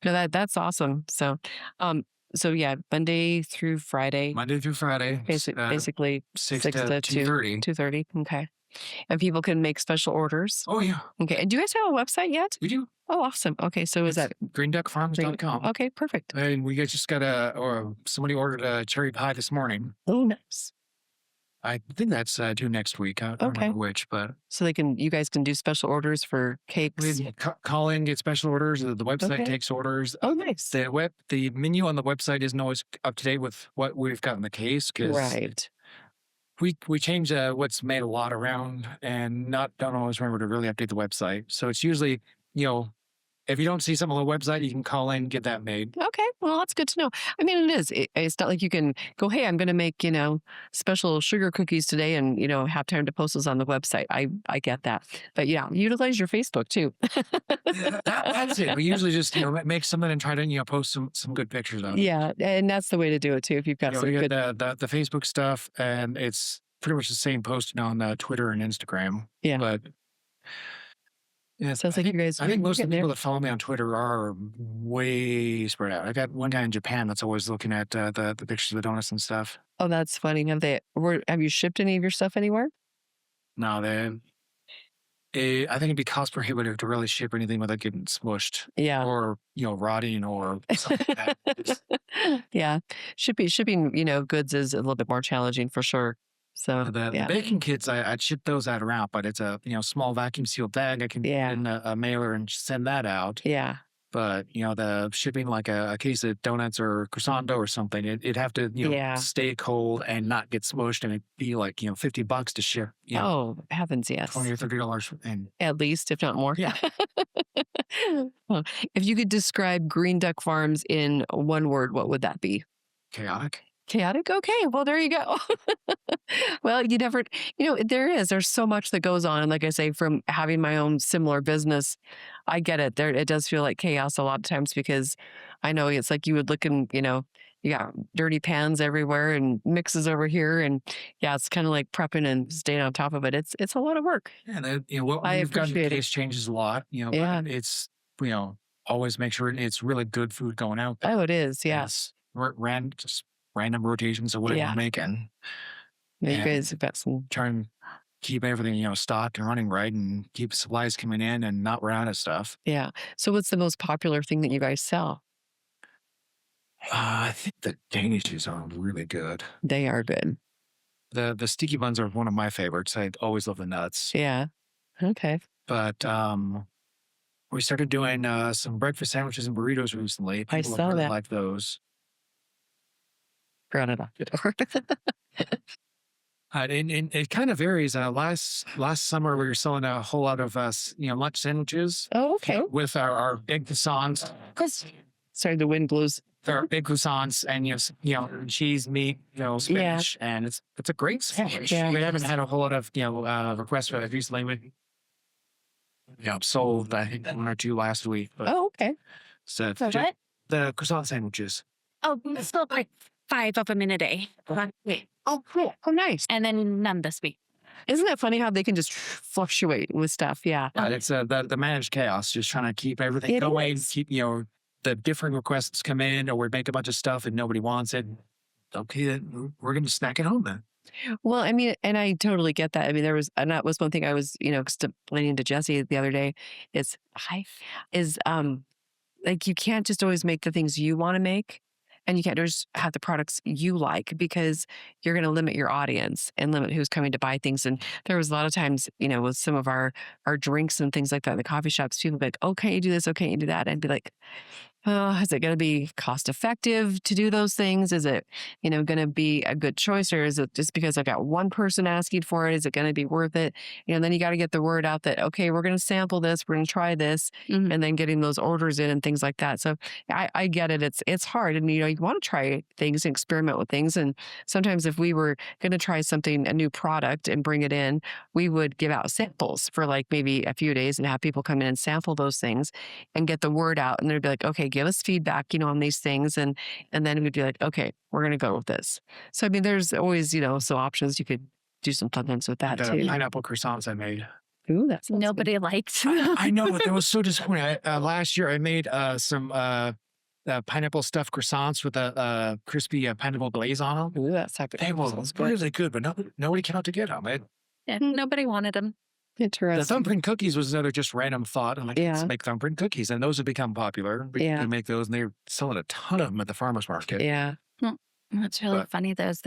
no, that's awesome. So, yeah, Monday through Friday, Monday through Friday, basically 6 6 to to 2:30. 2:30. Okay. And people can make special orders. Oh yeah, Okay. And do you guys have a website yet? we do. Oh, awesome. Okay. So is that greenduckfarms.com. okay? Perfect. And we just got somebody ordered a cherry pie this morning. Oh, nice. I think that's due next week. I don't Okay. remember which, but So you guys can do special orders for cakes. we call in, get special orders. The website Okay. takes orders. Oh, nice. The menu on the website isn't always up to date with what we've got in the case, because Right. we change what's made a lot around, and don't always remember to really update the website. So it's usually, if you don't see something on the website, you can call in, get that made. Okay, well, that's good to know. I mean, it is. It's not like you can go, hey, I'm going to make, special sugar cookies today and, have time to post those on the website. I get that. But yeah, utilize your Facebook too. That's it. We usually just make something and try to post some good pictures of it. Yeah, and that's the way to do it too. If you've got some We good. get the Facebook stuff, and it's pretty much the same posting on Twitter and Instagram. Yeah. But yeah, Sounds like you guys. I think most of getting the people there. that follow me on Twitter are way spread out. I got one guy in Japan that's always looking at the pictures of the donuts and stuff. Oh, that's funny. Have you shipped any of your stuff anywhere? No, I think it'd be cost prohibitive to really ship anything without getting smushed Yeah. or rotting or something like that. It's- Yeah. Shipping, goods is a little bit more challenging for sure. So The yeah. baking kits, I'd ship those out around, but it's a small vacuum sealed bag. I can put Yeah. in a mailer and send that out. Yeah. But the shipping like a case of donuts or croissant dough or something, it'd have to Yeah. stay cold and not get smushed, and it'd be like $50 to ship. Oh, heavens, yes. $20 or $30, and At least, if not more. Yeah. Well, if you could describe Green Duck Farms in one word, what would that be? chaotic. Chaotic? Okay. Well, there you go. Well, there's so much that goes on. And like I say, from having my own similar business, I get it. It does feel like chaos a lot of times, because I know it's like you would look and, you got dirty pans everywhere and mixes over here. And yeah, it's kind of like prepping and staying on top of it. It's a lot of work. And then, what I we've got in appreciate the it. case changes a lot, Yeah. but it's, always make sure it's really good food going out there. Oh, it is. Yeah. Yes. Just random rotations of what Yeah. we're making. You And guys have got some. try and keep everything, stocked and running right, and keep supplies coming in and not run out of stuff. Yeah. So what's the most popular thing that you guys sell? I think the Danishes are really good. They are good. The sticky buns are one of my favorites. I always love the nuts. Yeah. Okay. But we started doing some breakfast sandwiches and burritos recently. I People have saw really that. liked those. Ground it off the door. And it kind of varies. Last summer, we were selling a whole lot of lunch sandwiches Oh, okay. with our egg croissants. Sorry, the wind blows they're big croissants and cheese, meat, spinach, and it's a great sandwich. Yeah. We haven't had a whole lot of requests for it recently. We sold I think 1 or 2 last week. But Oh, okay. so So what? the croissant sandwiches. Oh, we sold like 5 of them in a day. Oh, cool. Oh, nice. And then none this week. Isn't that funny how they can just fluctuate with stuff? Yeah. It's the managed chaos, just trying to keep everything It going, is. keep the different requests come in, or we make a bunch of stuff and nobody wants it. Okay, then we're going to snack at home then. Well, I mean, and I totally get that. I mean, that was one thing I was, explaining to Jesse the other day is like you can't just always make the things you want to make. And you can't just have the products you like because you're going to limit your audience and limit who's coming to buy things. And there was a lot of times, with some of our drinks and things like that in the coffee shops, people would be like, oh, can't you do this? Oh, can't you do that? And I'd be like, oh, is it going to be cost effective to do those things? Is it, going to be a good choice? Or is it just because I've got one person asking for it? Is it going to be worth it? Then you got to get the word out that, okay, we're going to sample this. We're going to try this. Mhm. And then getting those orders in and things like that. So I get it. It's hard. And, you want to try things and experiment with things. And sometimes if we were going to try something, a new product and bring it in, we would give out samples for like maybe a few days and have people come in and sample those things and get the word out. And they'd be like, okay, give us feedback, on these things. And then we'd be like, okay, we're going to go with this. So, I mean, there's always, some options. You could do some fun things with that The too. pineapple croissants I made. Ooh, that sounds good. Nobody liked. I know, but that was so disappointing. Last year I made some pineapple stuffed croissants with a crispy pineapple glaze on them. Ooh, that's how good. They were really good, but nobody came out to get them. Yeah, nobody wanted them. The Interesting. thumbprint cookies was another just random thought. I'm like, Yeah. let's make thumbprint cookies. And those have become popular. We Yeah. can make those, and they're selling a ton of them at the farmer's market. Yeah. That's really But- funny. There's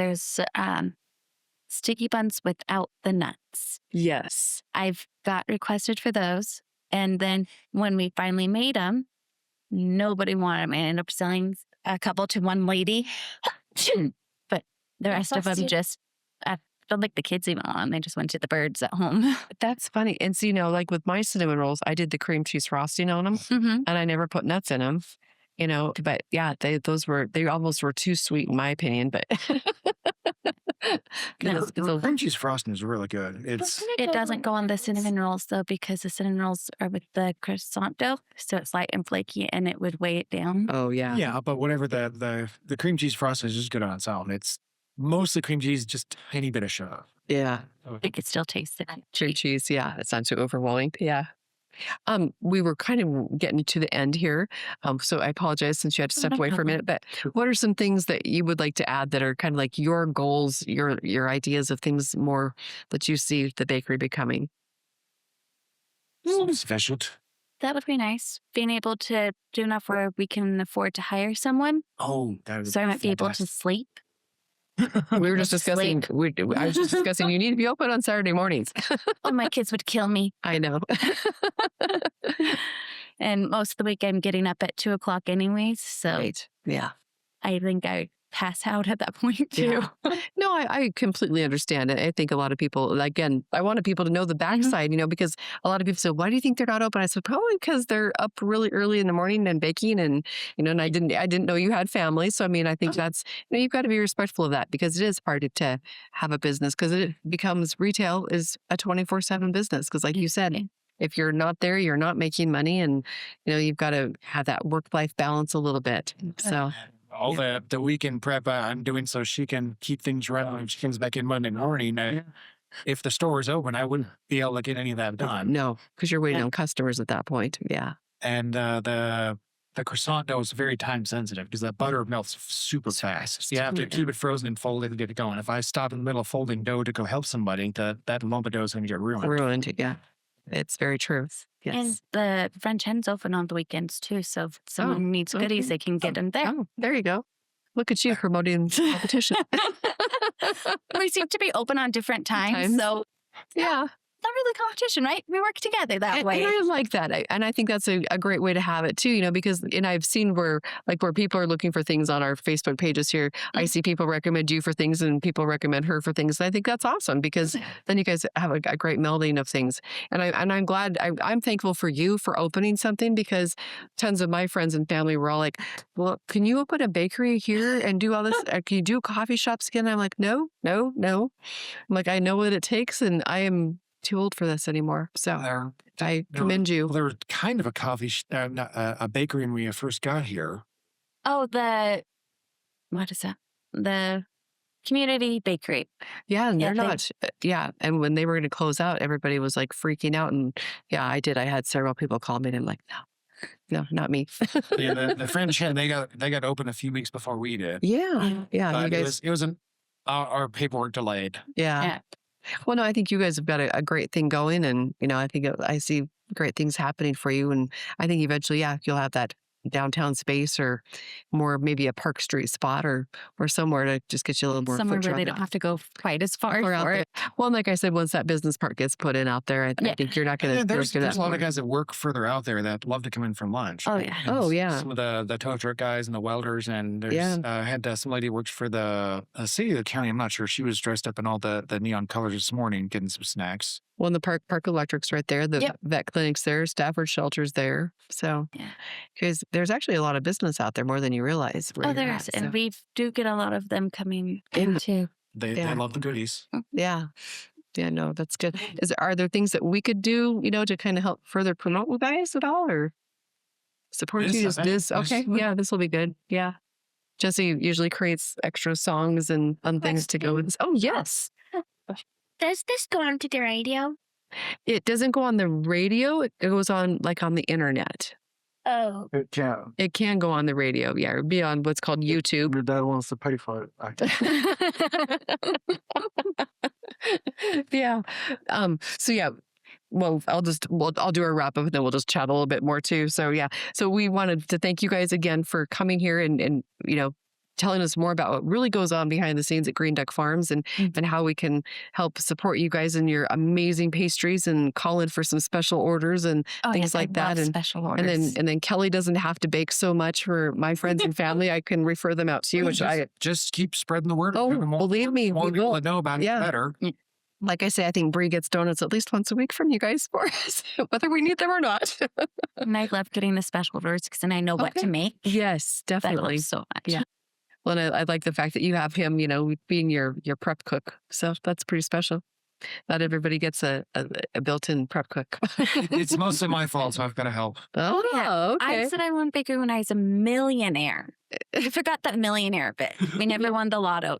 sticky buns without the nuts. Yes. I've got requested for those. And then when we finally made them, nobody wanted them. I ended up selling a couple to one lady. But the rest of them just, I don't think the kids even want them. They just went to the birds at home. That's funny. And so, like with my cinnamon rolls, I did the cream cheese frosting on them Mm-hmm. and I never put nuts in them, but yeah, they almost were too sweet in my opinion, but The cream cheese frosting is really good. It doesn't go on the cinnamon rolls though, because the cinnamon rolls are with the croissant dough. So it's light and flaky and it would weigh it down. oh yeah. Yeah, but whatever the cream cheese frosting is just good on its own. It's mostly cream cheese, just a tiny bit of sugar. Yeah. I could still taste it. Cream cheese. Yeah. It's not too overwhelming. Yeah. We were kind of getting to the end here. So I apologize since you had to step no away for a problem. minute, but what are some things that you would like to add that are kind of like your goals, your ideas of things more that you see the bakery becoming? Special. That would be nice. Being able to do enough where we can afford to hire someone. Oh, that would So I might be able to fantastic. sleep. We were just discussing, I was just discussing you need to be open on Saturday mornings. Oh, my kids would kill me. I know. And most of the week I'm getting up at 2:00 anyways. So Right. Yeah. I think I pass out at that point too. Yeah. No, I completely understand it. I think a lot of people, again, I wanted people to know the backside, because a lot of people say, why do you think they're not open? I said, probably because they're up really early in the morning and baking and, and I didn't know you had family. So, I mean, I think that's, you've got to be respectful of that because it is hard to have a business because it becomes retail is a 24/7 business. Because like you said, if you're not there, you're not making money and, you've got to have that work-life balance a little bit. So. All the weekend prep I'm doing so she can keep things running when she comes back in Monday morning. If the store is open, I wouldn't be able to get any of that done. No, because you're waiting on customers at that point. Yeah. And the croissant dough is very time sensitive because the butter melts super fast. You have to keep it frozen and fold it and get it going. If I stop in the middle of folding dough to go help somebody, that lump of dough is going to get ruined. Ruined. Yeah. It's very true. Yes. And the French hen's open on the weekends too. So if someone needs goodies, okay. they can get them there. Oh, there you go. Look at you promoting competition. We seem to be open on different times. So Yeah. not really competition, right? We work together that way. And I like that. And I think that's a great way to have it too, because, and I've seen where people are looking for things on our Facebook pages here. I see people recommend you for things and people recommend her for things. And I think that's awesome because then you guys have a great melding of things. And I'm glad, I'm thankful for you for opening something because tons of my friends and family were all like, well, can you open a bakery here and do all this? Can you do coffee shops again? I'm like, no. I'm like, I know what it takes and I am too old for this anymore. So I commend you. Well, there was kind of a a bakery when we first got here. Oh, what is that? The community bakery. Yeah, and they're not. Yeah, and when they were going to close out, everybody was like freaking out. And yeah, I did. I had several people call me and I'm like, no, not me. Yeah, the French hen, they got open a few weeks before we did. Yeah. You guys. It was our paperwork delayed. Yeah. Well, no, I think you guys have got a great thing going, and I think I see great things happening for you, and I think eventually, you'll have that downtown space or more maybe a Park Street spot or somewhere to just get you a little more somewhere foot where they traffic. don't have to go quite as far Or out for there. it. Well, and like I said, once that business park gets put in out there, I think you're not going to. There's a lot of guys that work further out there that love to come in for lunch. Oh yeah. Oh yeah. Some of the tow truck guys and the welders, and there's had some lady who works for the city of the county. I'm not sure. She was dressed up in all the neon colors this morning, getting some snacks. Well, and the Park Electric's right there. The vet clinic's there. Stafford Shelter's there. So, because there's actually a lot of business out there, more than you realize. Oh, there's, and we do get a lot of them coming in too. They love the goodies. Yeah. Yeah, no, that's good. Are there things that we could do, to kind of help further promote you guys at all, or support you? This okay? Yeah, this will be good. Yeah, Jesse usually creates extra songs and fun things to go with this. Oh yes. Does this go on to the radio? It doesn't go on the radio. It goes on on the internet. Oh. It can. It can go on the radio. Yeah, it'd be on what's called YouTube. Your dad wants to pay for it. Yeah. So yeah. Well, I'll do a wrap up and then we'll just chat a little bit more too. So yeah. So we wanted to thank you guys again for coming here and telling us more about what really goes on behind the scenes at Green Duck Farms and how we can help support you guys in your amazing pastries and call in for some special orders and things like that. And special orders. And then Kelly doesn't have to bake so much for my friends and family. I can refer them out to you, which just keep spreading the word. Oh, believe me, we will. To know about it better. Like I say, I think Bree gets donuts at least once a week from you guys for us, whether we need them or not. And I love getting the special orders because then I know what to make. Yes, definitely. I love so much. Yeah. Well, and I like the fact that you have him, being your prep cook. So that's pretty special. Not everybody gets a built-in prep cook. It's mostly my fault, so I've got to help. Oh, yeah. Okay. I said I won bakery when I was a millionaire. I forgot that millionaire bit. We never won the lotto.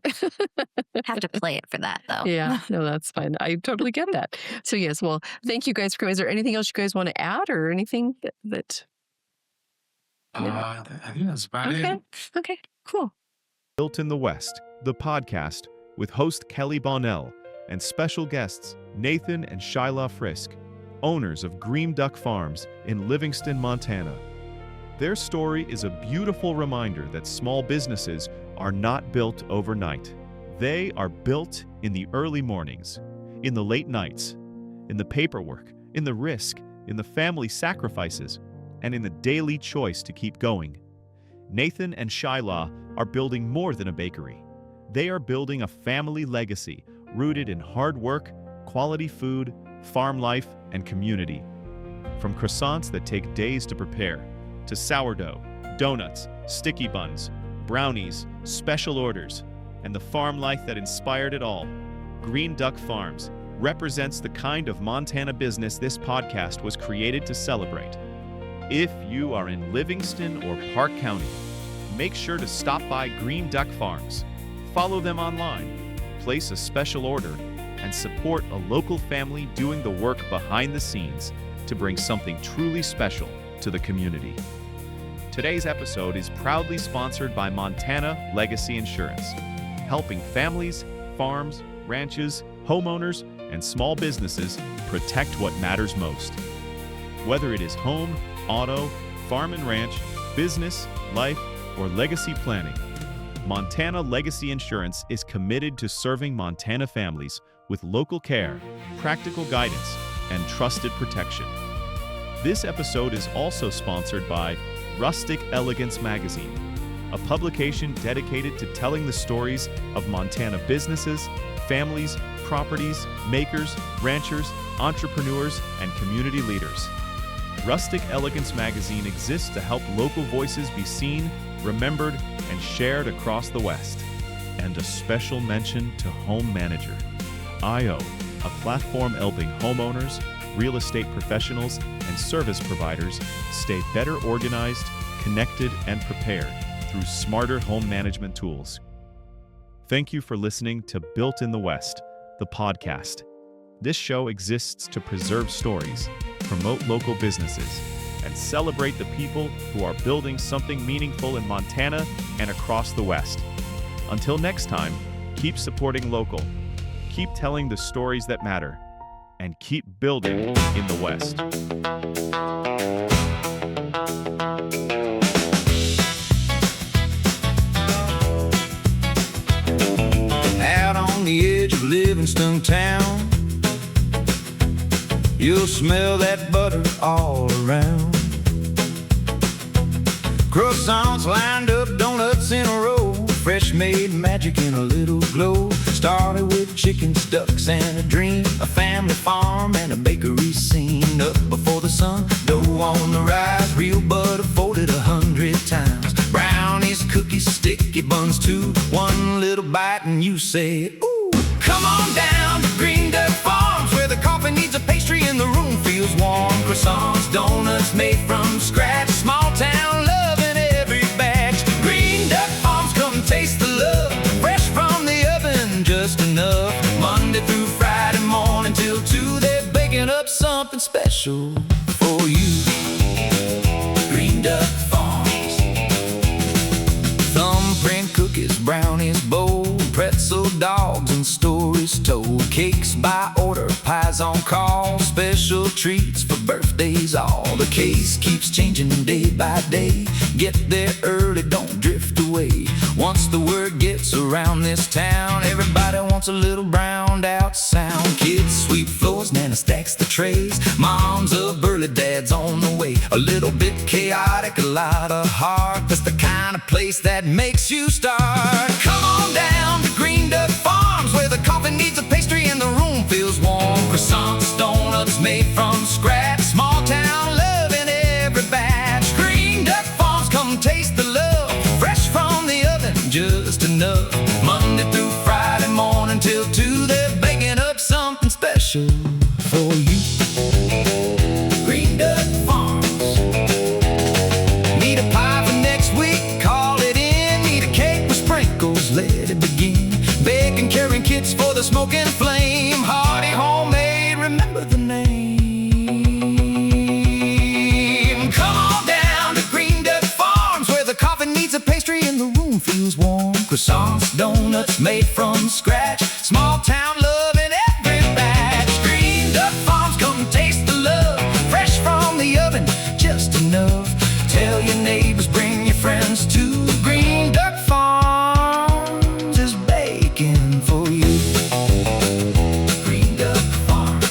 Have to play it for that, though. Yeah, no, that's fine. I totally get that. So yes, well, thank you guys for coming. Is there anything else you guys want to add or anything that I think that's about it. Okay, cool. Built in the West, the podcast with host Kelly Bonnell and special guests Nathan and Cheyla Frisk, owners of Green Duck Farms in Livingston, Montana. Their story is a beautiful reminder that small businesses are not built overnight. They are built in the early mornings, in the late nights, in the paperwork, in the risk, in the family sacrifices, and in the daily choice to keep going. Nathan and Cheyla are building more than a bakery. They are building a family legacy rooted in hard work, quality food, farm life, and community. From croissants that take days to prepare, to sourdough, donuts, sticky buns, brownies, special orders, and the farm life that inspired it all, Green Duck Farms represents the kind of Montana business this podcast was created to celebrate. If you are in Livingston or Park County, make sure to stop by Green Duck Farms, follow them online, place a special order, and support a local family doing the work behind the scenes to bring something truly special to the community. Today's episode is proudly sponsored by Montana Legacy Insurance, helping families, farms, ranches, homeowners, and small businesses protect what matters most. Whether it is home, auto, farm and ranch, business, life, or legacy planning, Montana Legacy Insurance is committed to serving Montana families with local care, practical guidance, and trusted protection. This episode is also sponsored by Rustic Elegance Magazine, a publication dedicated to telling the stories of Montana businesses, families, properties, makers, ranchers, entrepreneurs, and community leaders. Rustic Elegance Magazine exists to help local voices be seen, remembered, and shared across the West. And a special mention to Home Manager, IO, a platform helping homeowners, real estate professionals, and service providers stay better organized, connected, and prepared through smarter home management tools. Thank you for listening to Built in the West, the podcast. This show exists to preserve stories, promote local businesses, and celebrate the people who are building something meaningful in Montana and across the West. Until next time, keep supporting local, keep telling the stories that matter, and keep building in the West. Out on the edge of Livingston town, you'll smell that butter all around. Croissants lined up, donuts in a row, fresh made magic in a little glow. Started with chickens, ducks, and a dream, a family farm and a bakery scene. Up before the sun, dough on the rise, real butter folded 100 times. Brownies, cookies, sticky buns too. One little bite and you say, ooh. Come on down to Green Duck Farms, where the coffee needs a pastry and the room feels warm. Croissants, donuts made from scratch, small town love in every batch. Green Duck Farms, come taste the love, fresh from the oven, just enough. Monday through Friday morning till 2, they're baking up something special for you. Green Duck Farms. Thumbprint cookies, brownies, bold, pretzel dogs and stories told. Cakes by order, pies on call, special treats for birthdays. All the case keeps changing day by day. Get there early, don't drift away. Once the word gets around this town, everybody wants a little browned out sound. Kids sweep floors, Nana stacks the trays. Mom's up early, Dad's on the way. A little bit chaotic, a lot of heart. That's the kind of place that makes you start. Come on down to Green Duck Farms, where the coffee needs a pastry and the room feels warm. Croissants, donuts made from scratch, small town love in every batch. Green Duck Farms, come taste the love, fresh from the oven, just enough. Monday through Friday morning till 2, they're baking up something special for you. Green Duck Farms. Need a pie for next week? Call it in. Need a cake with sprinkles? Let it begin. Bacon carrying kits for the smoking flame. Hearty homemade, remember the name. Come on down to Green Duck Farms, where the coffee needs a pastry and the room feels warm. Croissants, donuts made from scratch, small town love in every batch. Green Duck Farms, come taste the love, fresh from the oven, just enough. Tell your neighbors, bring your friends too. Green Duck Farms is baking for you. Green Duck Farms.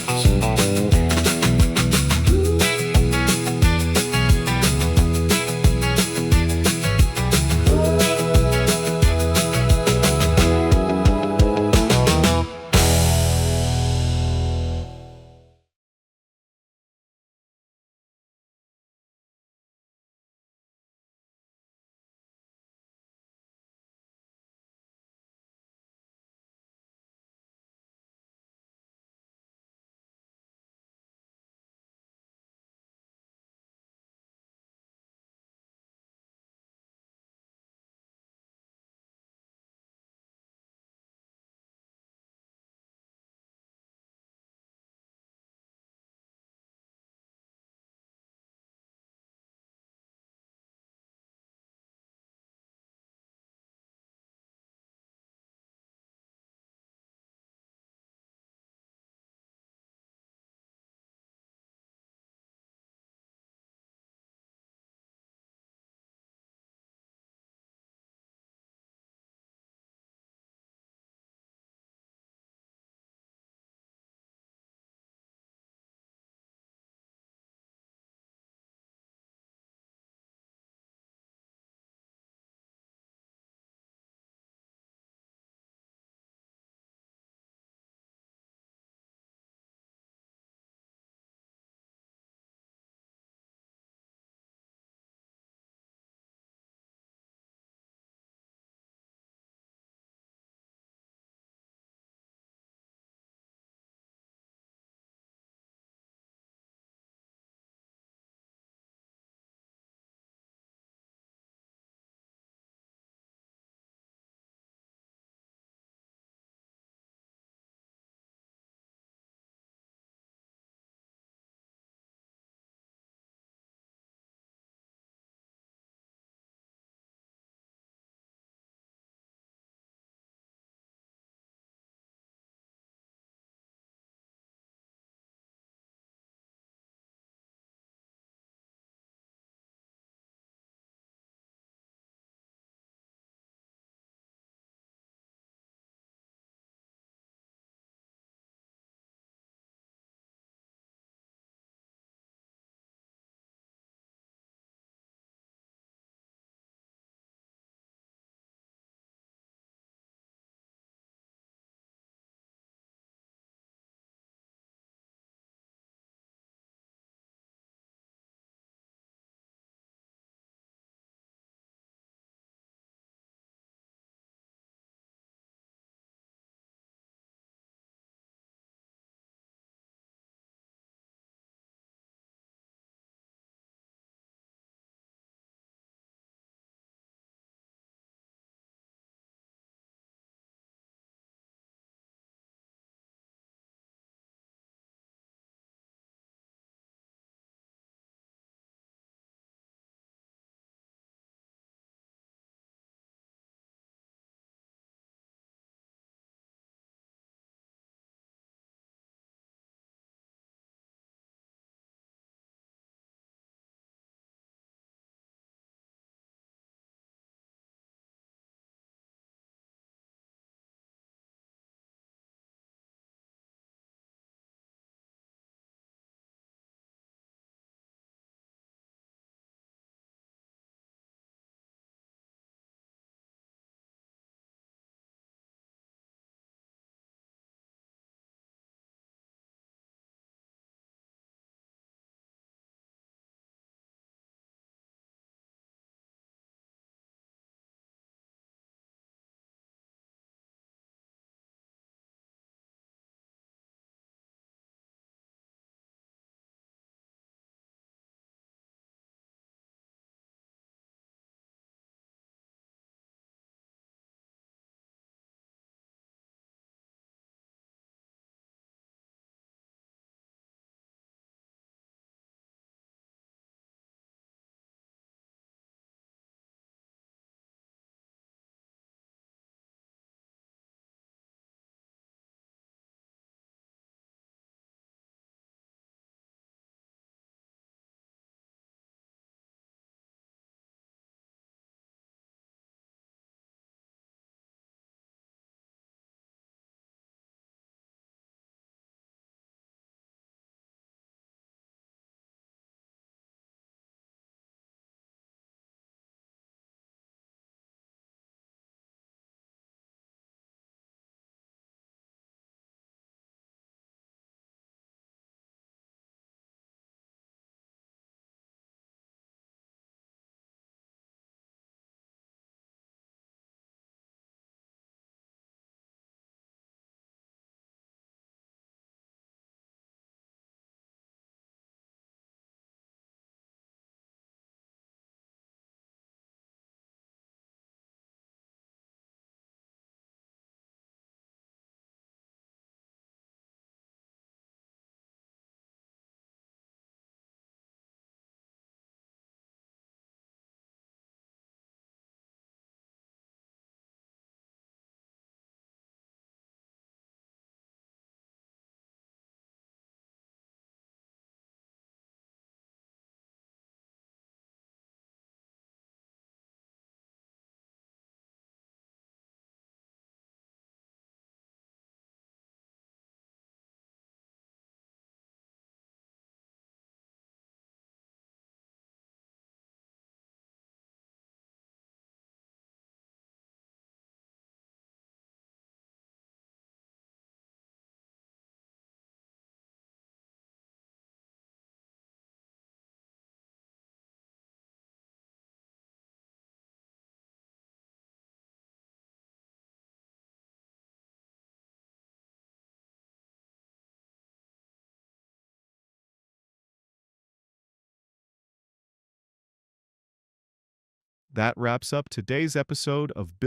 That wraps up today's episode of